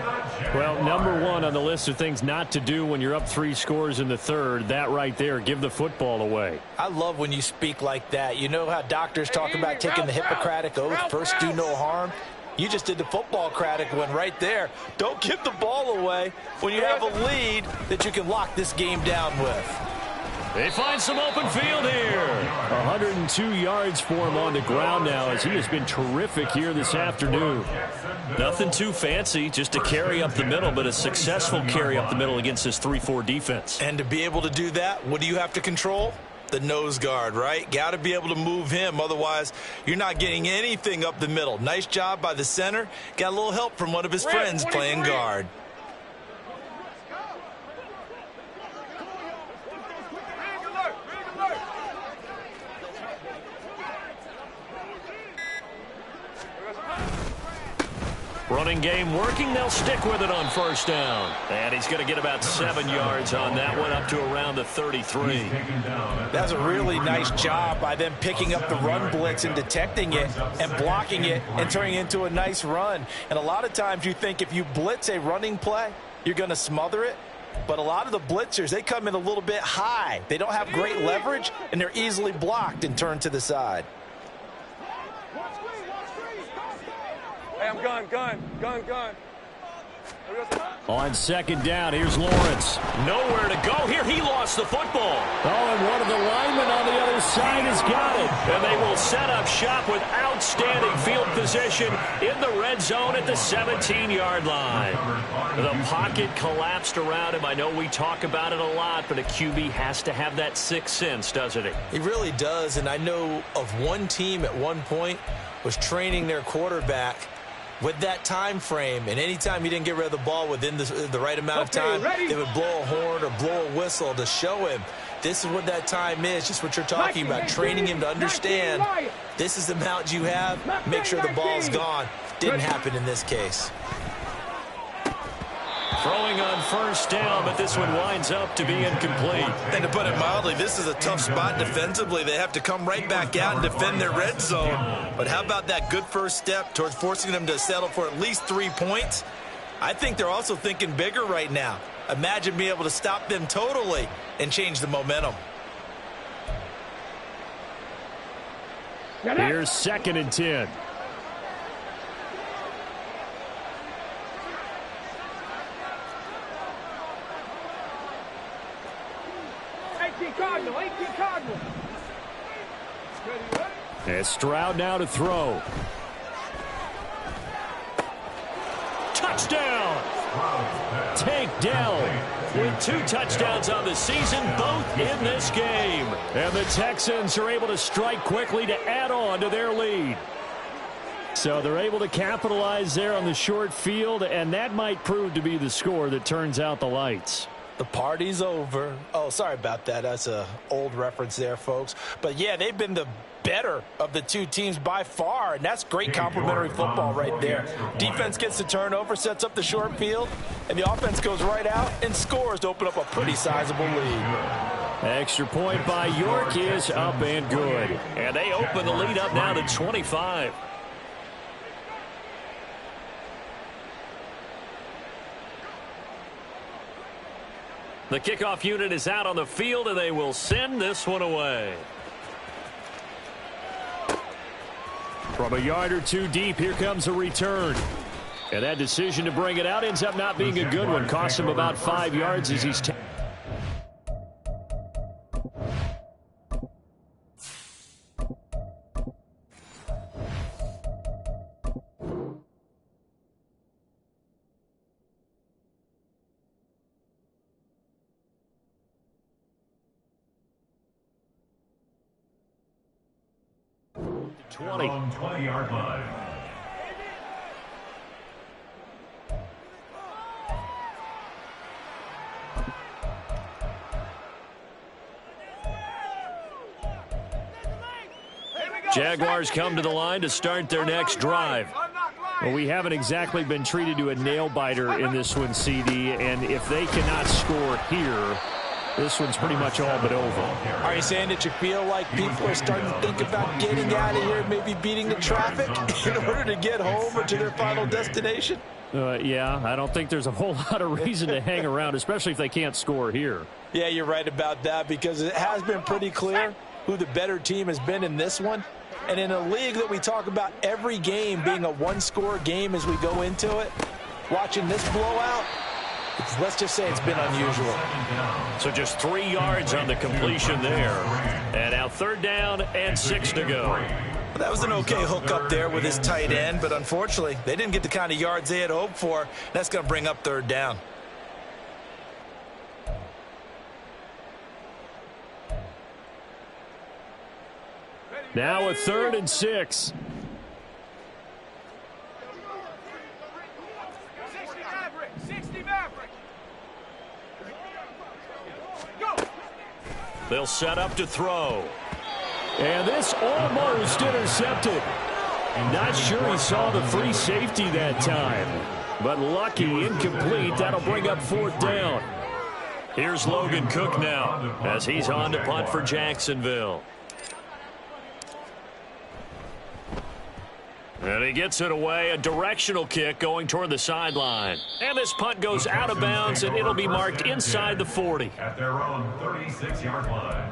[SPEAKER 2] Well, number 1 on the list of things not to do when you're up 3 scores in the third. That right there, give the football away.
[SPEAKER 4] I love when you speak like that. You know how doctors talk about taking the Hippocratic Oath, first do no harm? You just did the football-cratic one right there. Don't give the ball away when you have a lead that you can lock this game down with.
[SPEAKER 2] They find some open field here. 102 yards for him on the ground now as he has been terrific here this afternoon. Nothing too fancy, just a carry up the middle, but a successful carry up the middle against this 3-4 defense.
[SPEAKER 4] And to be able to do that, what do you have to control? The nose guard, right? Got to be able to move him. Otherwise, you're not getting anything up the middle. Nice job by the center. Got a little help from one of his friends playing guard.
[SPEAKER 2] Running game working. They'll stick with it on first down. And he's going to get about 7 yards on that one, up to around the 33.
[SPEAKER 4] That's a really nice job by them picking up the run blitz and detecting it and blocking it and turning it into a nice run. And a lot of times you think if you blitz a running play, you're going to smother it. But a lot of the blitzers, they come in a little bit high. They don't have great leverage, and they're easily blocked and turned to the side.
[SPEAKER 5] Hey, I'm gun.
[SPEAKER 2] On second down, here's Lawrence. Nowhere to go here. He lost the football. Oh, and one of the linemen on the other side has got it. And they will set up shop with outstanding field position in the red zone at the 17-yard line. The pocket collapsed around him. I know we talk about it a lot, but a QB has to have that sixth sense, doesn't he?
[SPEAKER 4] He really does, and I know of one team at one point was training their quarterback with that time frame, and anytime he didn't get rid of the ball within the right amount of time, they would blow a horn or blow a whistle to show him this is what that time is, just what you're talking about, training him to understand this is the amount you have, make sure the ball's gone. Didn't happen in this case.
[SPEAKER 2] Throwing on first down, but this one winds up to be incomplete.
[SPEAKER 4] And to put it mildly, this is a tough spot defensively. They have to come right back out and defend their red zone. But how about that good first step towards forcing them to settle for at least 3 points? I think they're also thinking bigger right now. Imagine being able to stop them totally and change the momentum.
[SPEAKER 2] Here's 2nd and 10.
[SPEAKER 5] Cardinal.
[SPEAKER 2] And Stroud now to throw. Touchdown! Tank Dell with 2 touchdowns on the season, both in this game. And the Texans are able to strike quickly to add on to their lead. So they're able to capitalize there on the short field, and that might prove to be the score that turns out the lights.
[SPEAKER 4] The party's over. Oh, sorry about that. That's an old reference there, folks. But, yeah, they've been the better of the 2 teams by far, and that's great complementary football right there. Defense gets the turnover, sets up the short field, and the offense goes right out and scores to open up a pretty sizable lead.
[SPEAKER 2] Extra point by York is up and good. And they open the lead up now to 25. The kickoff unit is out on the field, and they will send this one away. From a yard or two deep, here comes a return. And that decision to bring it out ends up not being a good one. Costs him about 5 yards as he's...
[SPEAKER 6] 20. 20-yard line.
[SPEAKER 2] Jaguars come to the line to start their next drive. Well, we haven't exactly been treated to a nail-biter in this one, CD, and if they cannot score here, this one's pretty much all but over.
[SPEAKER 4] Are you saying that you feel like people are starting to think about getting out of here, maybe beating the traffic in order to get home or to their final destination?
[SPEAKER 2] Yeah, I don't think there's a whole lot of reason to hang around, especially if they can't score here.
[SPEAKER 4] Yeah, you're right about that, because it has been pretty clear who the better team has been in this one. And in a league that we talk about every game being a one-score game as we go into it, watching this blowout, let's just say it's been unusual.
[SPEAKER 2] So just 3 yards on the completion there. And now 3rd down and 6 to go.
[SPEAKER 4] Well, that was an okay hook up there with his tight end, but unfortunately, they didn't get the kind of yards they had hoped for. That's going to bring up 3rd down.
[SPEAKER 2] Now a 3rd and 6. They'll set up to throw. And this almost intercepted. Not sure he saw the free safety that time. But lucky, incomplete. That'll bring up 4th down. Here's Logan Cook now as he's on to punt for Jacksonville. And he gets it away, a directional kick going toward the sideline. And this punt goes out of bounds, and it'll be marked inside the 40.
[SPEAKER 6] At their own 36-yard line.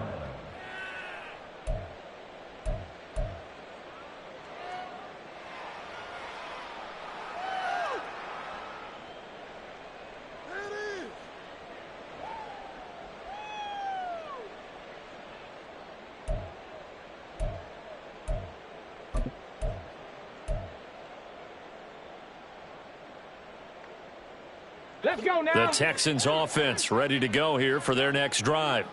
[SPEAKER 5] Let's go now.
[SPEAKER 2] The Texans offense ready to go here for their next drive.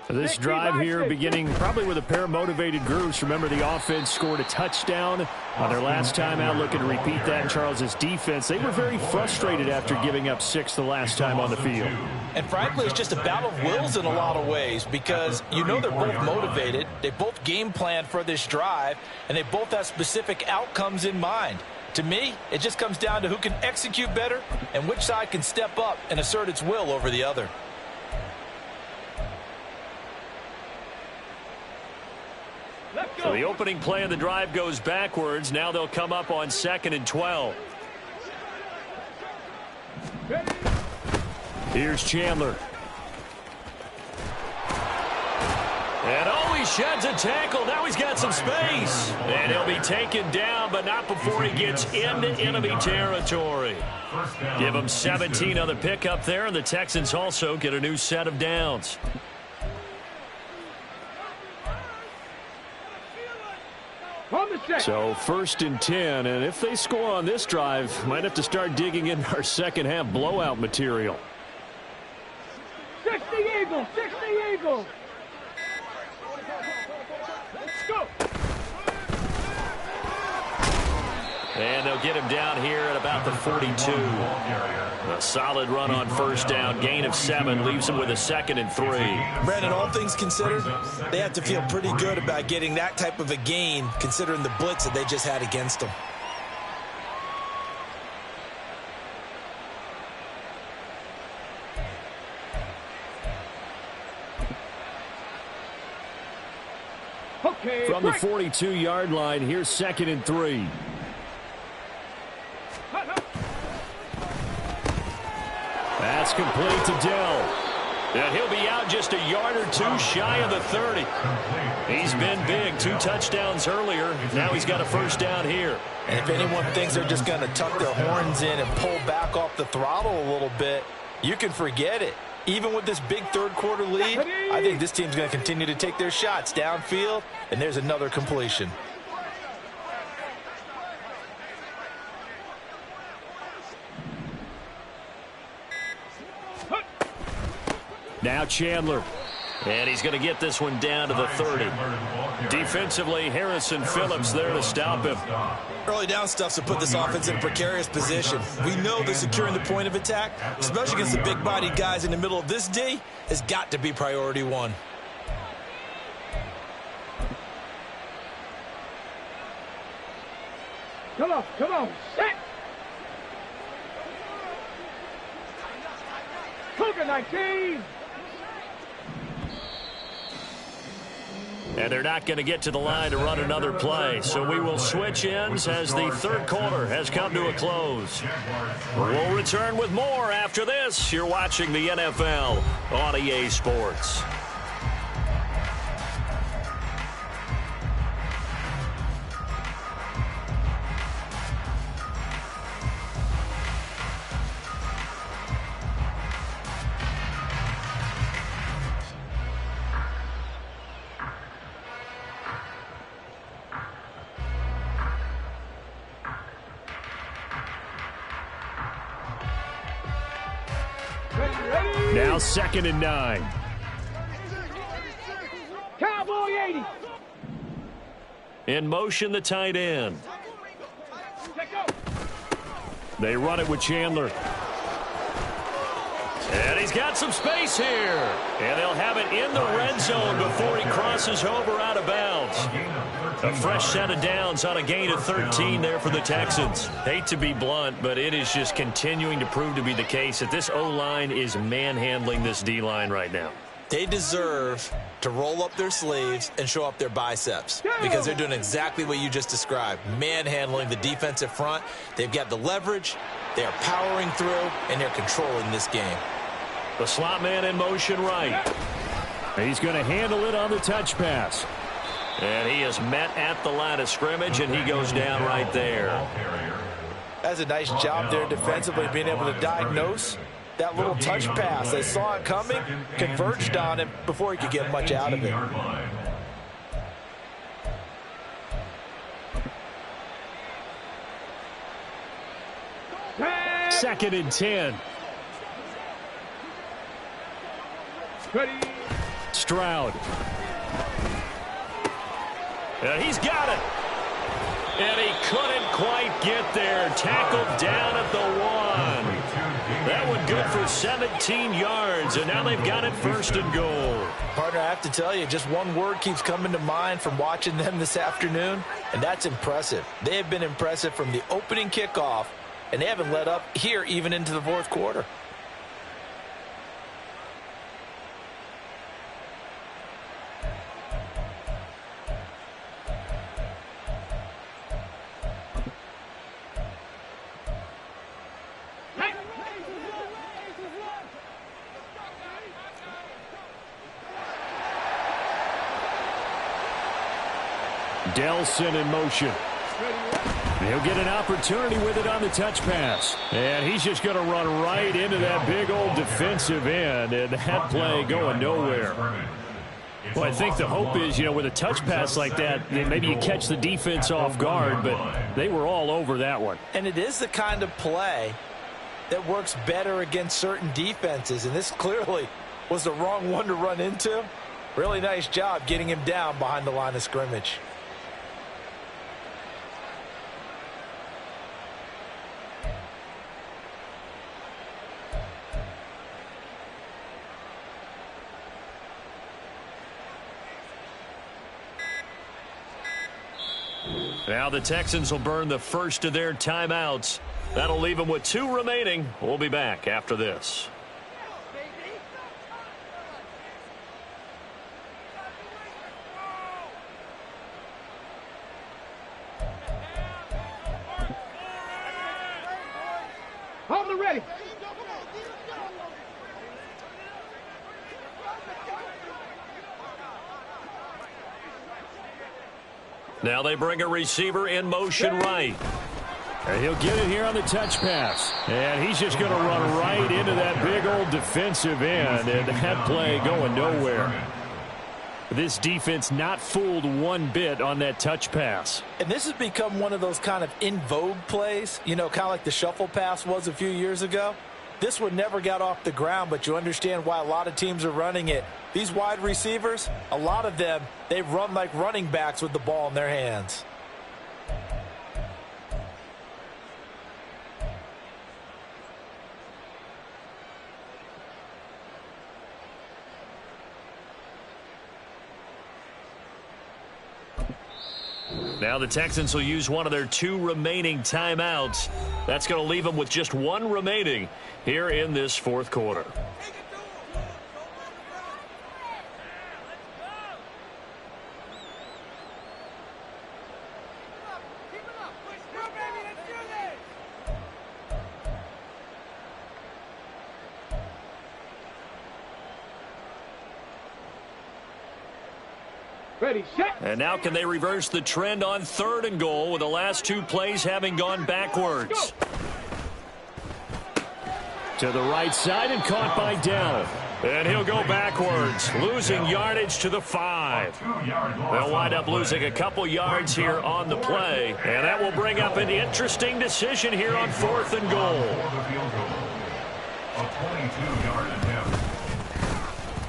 [SPEAKER 2] This drive here beginning probably with a pair of motivated groups. Remember, the offense scored a touchdown on their last time out. Looking to repeat that in Charles's defense. They were very frustrated after giving up 6 the last time on the field.
[SPEAKER 4] And frankly, it's just a battle of wills in a lot of ways, because you know they're both motivated. They both game planned for this drive, and they both have specific outcomes in mind. To me, it just comes down to who can execute better and which side can step up and assert its will over the other.
[SPEAKER 2] So the opening play of the drive goes backwards. Now they'll come up on 2nd and 12. Here's Chandler. And oh, he sheds a tackle. Now he's got some space. And he'll be taken down, but not before he gets into enemy territory. Give him 17 on the pickup there, and the Texans also get a new set of downs. So 1st and 10, and if they score on this drive, might have to start digging into our second half blowout material.
[SPEAKER 5] 60 Eagles, 60 Eagles. Let's go.
[SPEAKER 2] And they'll get him down here at about the 42. A solid run on 1st down. Gain of 7 leaves him with a 2nd and 3.
[SPEAKER 4] Brandon, all things considered, they have to feel pretty good about getting that type of a gain, considering the blitz that they just had against them.
[SPEAKER 2] From the 42-yard line, here's 2nd and 3. That's complete to Dell. And he'll be out just a yard or two shy of the 30. He's been big. 2 touchdowns earlier. Now he's got a first down here.
[SPEAKER 4] And if anyone thinks they're just going to tuck their horns in and pull back off the throttle a little bit, you can forget it. Even with this big third-quarter lead, I think this team's going to continue to take their shots downfield, and there's another completion.
[SPEAKER 2] Now Chandler.
[SPEAKER 3] And he's going to get this one down to the 30. Defensively, Harrison Phillips there to stop him.
[SPEAKER 7] Early down stuffs to put this offense in a precarious position. We know that securing the point of attack, especially against the big-bodied guys in the middle of this D, has got to be priority one.
[SPEAKER 5] Come on, set! Cougar 19!
[SPEAKER 2] And they're not going to get to the line to run another play. So we will switch ends as the third quarter has come to a close. We'll return with more after this. You're watching the NFL on EA Sports. Now 2nd and 9.
[SPEAKER 5] Cowboy 80.
[SPEAKER 2] In motion, the tight end. They run it with Chandler. And he's got some space here. And they'll have it in the red zone before he crosses over out of bounds. A fresh set of downs on a gain of 13 there for the Texans. Hate to be blunt, but it is just continuing to prove to be the case that this O-line is manhandling this D-line right now.
[SPEAKER 7] They deserve to roll up their sleeves and show up their biceps because they're doing exactly what you just described, manhandling the defensive front. They've got the leverage, they are powering through, and they're controlling this game.
[SPEAKER 2] The slot man in motion right. He's going to handle it on the touch pass. And he is met at the line of scrimmage, and he goes down right there.
[SPEAKER 4] That's a nice job there defensively, being able to diagnose that little touch pass. They saw it coming, converged on him before he could get much out of it.
[SPEAKER 2] Second and 10. Stroud. And he's got it. And he couldn't quite get there. Tackled down at the 1. That one good for 17 yards, and now they've got it 1st and goal.
[SPEAKER 4] Partner, I have to tell you, just one word keeps coming to mind from watching them this afternoon, and that's impressive. They have been impressive from the opening kickoff, and they haven't let up here even into the 4th quarter.
[SPEAKER 2] Delson in motion. He'll get an opportunity with it on the touch pass. And he's just going to run right into that big old defensive end, and that play going nowhere. Well, I think the hope is, with a touch pass like that, maybe you catch the defense off guard, but they were all over that one.
[SPEAKER 4] And it is the kind of play that works better against certain defenses, and this clearly was the wrong one to run into. Really nice job getting him down behind the line of scrimmage.
[SPEAKER 2] Now the Texans will burn the first of their timeouts. That'll leave them with 2 remaining. We'll be back after this.
[SPEAKER 5] get ready.
[SPEAKER 2] Now they bring a receiver in motion right.
[SPEAKER 3] And he'll get it here on the touch pass. And he's just going to run right into that big old defensive end. And that play going nowhere. This defense not fooled one bit on that touch pass.
[SPEAKER 4] And this has become one of those kind of in vogue plays, you know, kind of like the shuffle pass was a few years ago. This one never got off the ground, but you understand why a lot of teams are running it. These wide receivers, a lot of them, they run like running backs with the ball in their hands.
[SPEAKER 2] Now the Texans will use one of their 2 remaining timeouts. That's going to leave them with just 1 remaining here in this fourth quarter.
[SPEAKER 5] Ready, set.
[SPEAKER 2] And now can they reverse the trend on 3rd and goal with the last 2 plays having gone backwards?
[SPEAKER 3] To the right side and caught by Dell.
[SPEAKER 2] And he'll go backwards, losing yardage to the 5. They'll wind up losing a couple yards here on the play. And that will bring up an interesting decision here on 4th and goal.
[SPEAKER 6] A 22-yard attempt.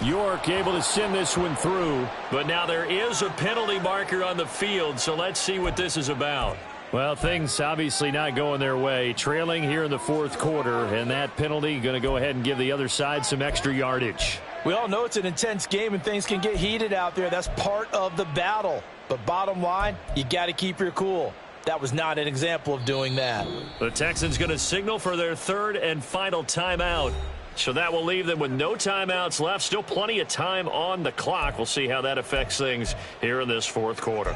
[SPEAKER 3] York able to send this one through.
[SPEAKER 2] But now there is a penalty marker on the field, so let's see what this is about.
[SPEAKER 3] Well, things obviously not going their way. Trailing here in the fourth quarter, and that penalty going to go ahead and give the other side some extra yardage.
[SPEAKER 4] We all know it's an intense game and things can get heated out there. That's part of the battle. But bottom line, you got to keep your cool. That was not an example of doing that.
[SPEAKER 2] The Texans going to signal for their 3rd and final timeout. So that will leave them with no timeouts left. Still plenty of time on the clock. We'll see how that affects things here in this fourth quarter.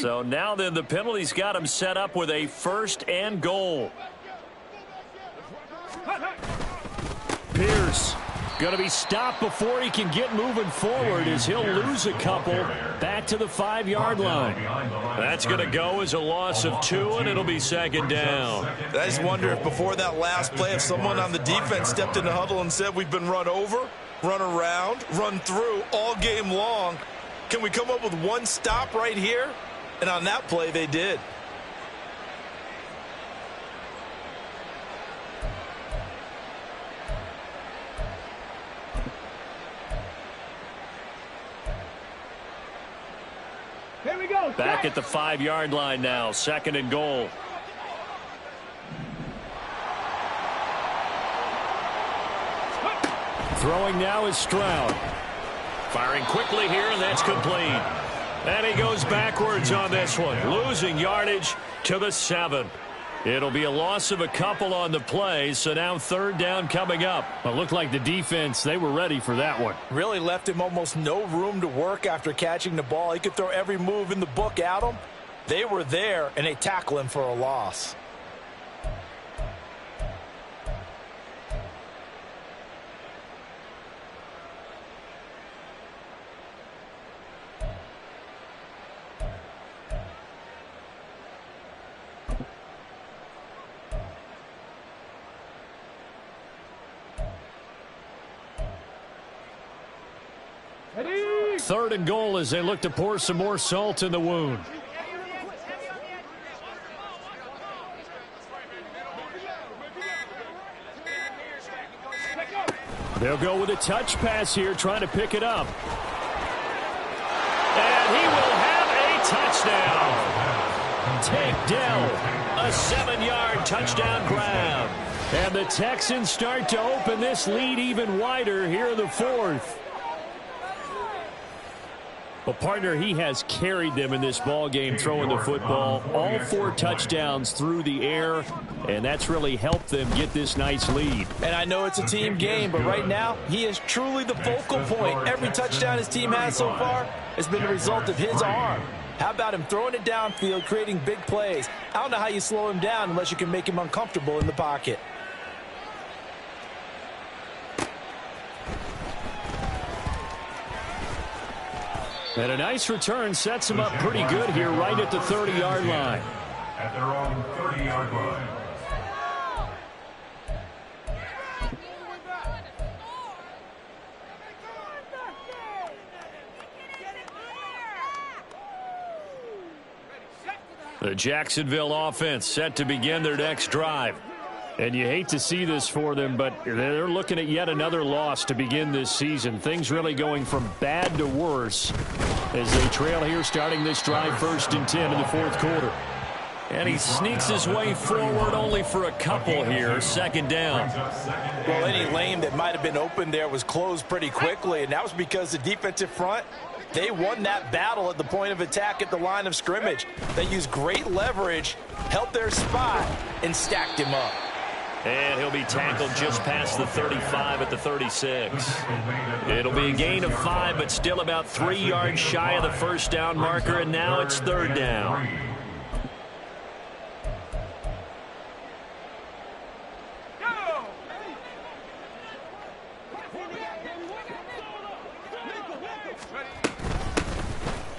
[SPEAKER 2] So now then the penalty's got him set up with a 1st and goal.
[SPEAKER 3] Pierce going to be stopped before he can get moving forward as he'll lose a couple back to the 5-yard line.
[SPEAKER 2] That's going to go as a loss of 2, and it'll be 2nd down.
[SPEAKER 7] I just wonder if before that last play, if someone on the defense stepped in the huddle and said, we've been run over, run around, run through all game long. Can we come up with one stop right here? And on that play, they did.
[SPEAKER 5] Here we go.
[SPEAKER 2] Back at the 5-yard line now, 2nd and goal.
[SPEAKER 3] Throwing now is Stroud.
[SPEAKER 2] Firing quickly here, and that's complete. And he goes backwards on this one, losing yardage to the 7. It'll be a loss of a couple on the play, so now 3rd down coming up.
[SPEAKER 3] Well, it looked like the defense, they were ready for that one.
[SPEAKER 4] Really left him almost no room to work after catching the ball. He could throw every move in the book at him. They were there, and they tackle him for a loss.
[SPEAKER 5] Ready?
[SPEAKER 3] 3rd and goal as they look to pour some more salt in the wound. They'll go with a touch pass here, trying to pick it up.
[SPEAKER 2] And he will have a touchdown.
[SPEAKER 3] Take Dell.
[SPEAKER 2] A 7-yard touchdown grab. And the Texans start to open this lead even wider here in the fourth. Well, partner, he has carried them in this ball game throwing the football. All 4 touchdowns through the air, and that's really helped them get this nice lead.
[SPEAKER 4] And I know it's a team game, but right now, he is truly the focal point. Every touchdown his team has so far has been a result of his arm. How about him throwing it downfield, creating big plays? I don't know how you slow him down unless you can make him uncomfortable in the pocket.
[SPEAKER 2] And a nice return sets him up pretty good here right at the 30-yard line.
[SPEAKER 6] At their own 30-yard line.
[SPEAKER 2] The Jacksonville offense set to begin their next drive. And you hate to see this for them, but they're looking at yet another loss to begin this season. Things really going from bad to worse as they trail here starting this drive 1st and 10 in the fourth quarter. And he sneaks his way forward only for a couple here. 2nd down.
[SPEAKER 4] Well, any lane that might have been open there was closed pretty quickly, and that was because the defensive front, they won that battle at the point of attack at the line of scrimmage. They used great leverage, held their spot, and stacked him up.
[SPEAKER 2] And he'll be tackled just past the 35 at the 36. It'll be a gain of 5, but still about 3 yards shy of the 1st down marker, and now it's 3rd down.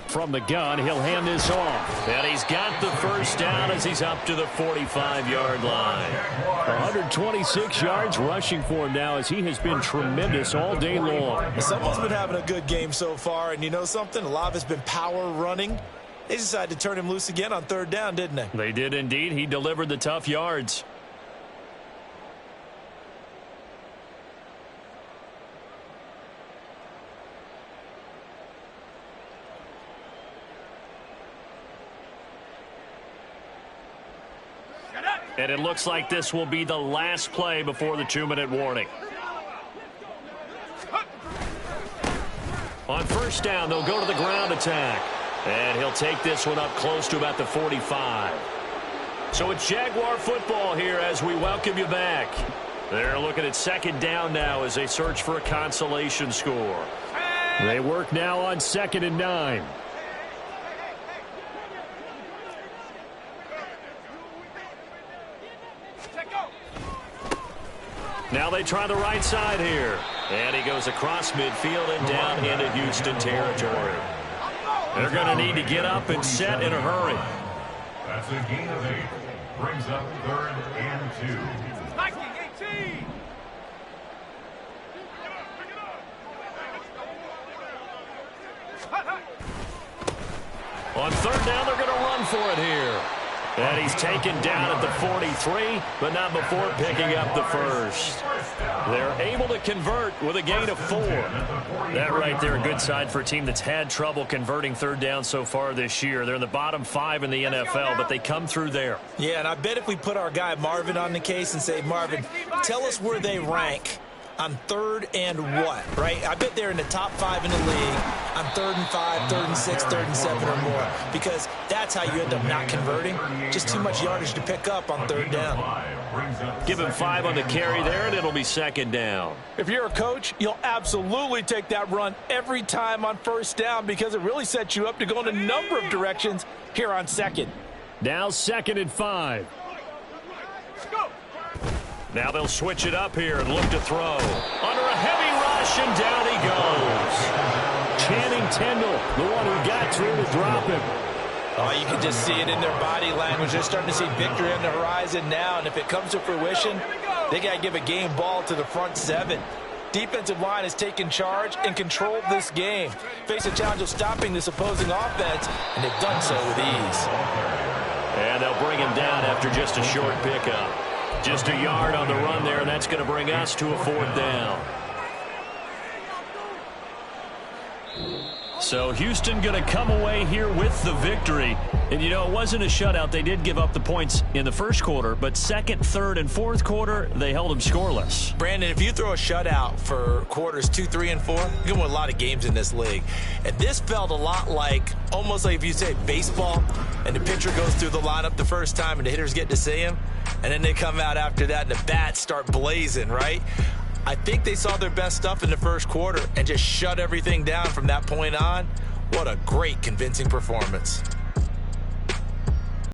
[SPEAKER 2] From the gun, he'll hand this off. And he's got the 1st down as he's up to the 45-yard line. 126 yards rushing for him now as he has been tremendous all day long.
[SPEAKER 4] Someone's been having a good game so far, and you know something? A lot of it's been power running. They decided to turn him loose again on 3rd down, didn't they?
[SPEAKER 2] They did indeed. He delivered the tough yards. And it looks like this will be the last play before the 2-minute warning. On 1st down, they'll go to the ground attack. And he'll take this one up close to about the 45. So it's Jaguar football here as we welcome you back. They're looking at 2nd down now as they search for a consolation score. They work now on 2nd and 9. Now they try the right side here. And he goes across midfield and down into Houston territory. They're going to need to get up and set in a hurry.
[SPEAKER 6] That's a gain of 8. Brings up 3rd and 2.
[SPEAKER 5] 18.
[SPEAKER 2] On 3rd down, they're going to run for it here. And he's taken down at the 43, but not before picking up the 1st. They're able to convert with a gain of 4. That right there, a good sign for a team that's had trouble converting 3rd down so far this year. They're in the bottom 5 in the NFL, but they come through there.
[SPEAKER 4] Yeah, and I bet if we put our guy Marvin on the case and say, Marvin, tell us where they rank on 3rd and what, right? I bet they're in the top 5 in the league on 3rd and 5, 3rd and 6, 3rd and 7 or more, because that's how you end up not converting. Just too much yardage to pick up on 3rd down.
[SPEAKER 2] Give him 5 on the carry there, and it'll be 2nd down.
[SPEAKER 4] If you're a coach, you'll absolutely take that run every time on 1st down because it really sets you up to go in a number of directions here on 2nd.
[SPEAKER 2] Now 2nd and 5. Now they'll switch it up here and look to throw. Under a heavy rush, and down he goes. Channing Tindall, the one who got through to drop him.
[SPEAKER 4] Oh, you can just see it in their body language. They're starting to see victory on the horizon now, and if it comes to fruition, they got to give a game ball to the front 7. Defensive line has taken charge and controlled this game. Face a challenge of stopping this opposing offense, and they've done so with ease.
[SPEAKER 2] And they'll bring him down after just a short pickup. Just a yard on the run there, and that's going to bring us to a 4th down. So Houston going to come away here with the victory. And, you know, it wasn't a shutout. They did give up the points in the first quarter, but second, third, and fourth quarter, they held them scoreless.
[SPEAKER 7] Brandon, if you throw a shutout for quarters 2, 3, and 4, you can win a lot of games in this league. And this felt a lot like, almost like if you say baseball, and the pitcher goes through the lineup the first time and the hitters get to see him, and then they come out after that and the bats start blazing, right? I think they saw their best stuff in the first quarter and just shut everything down from that point on. What a great, convincing performance.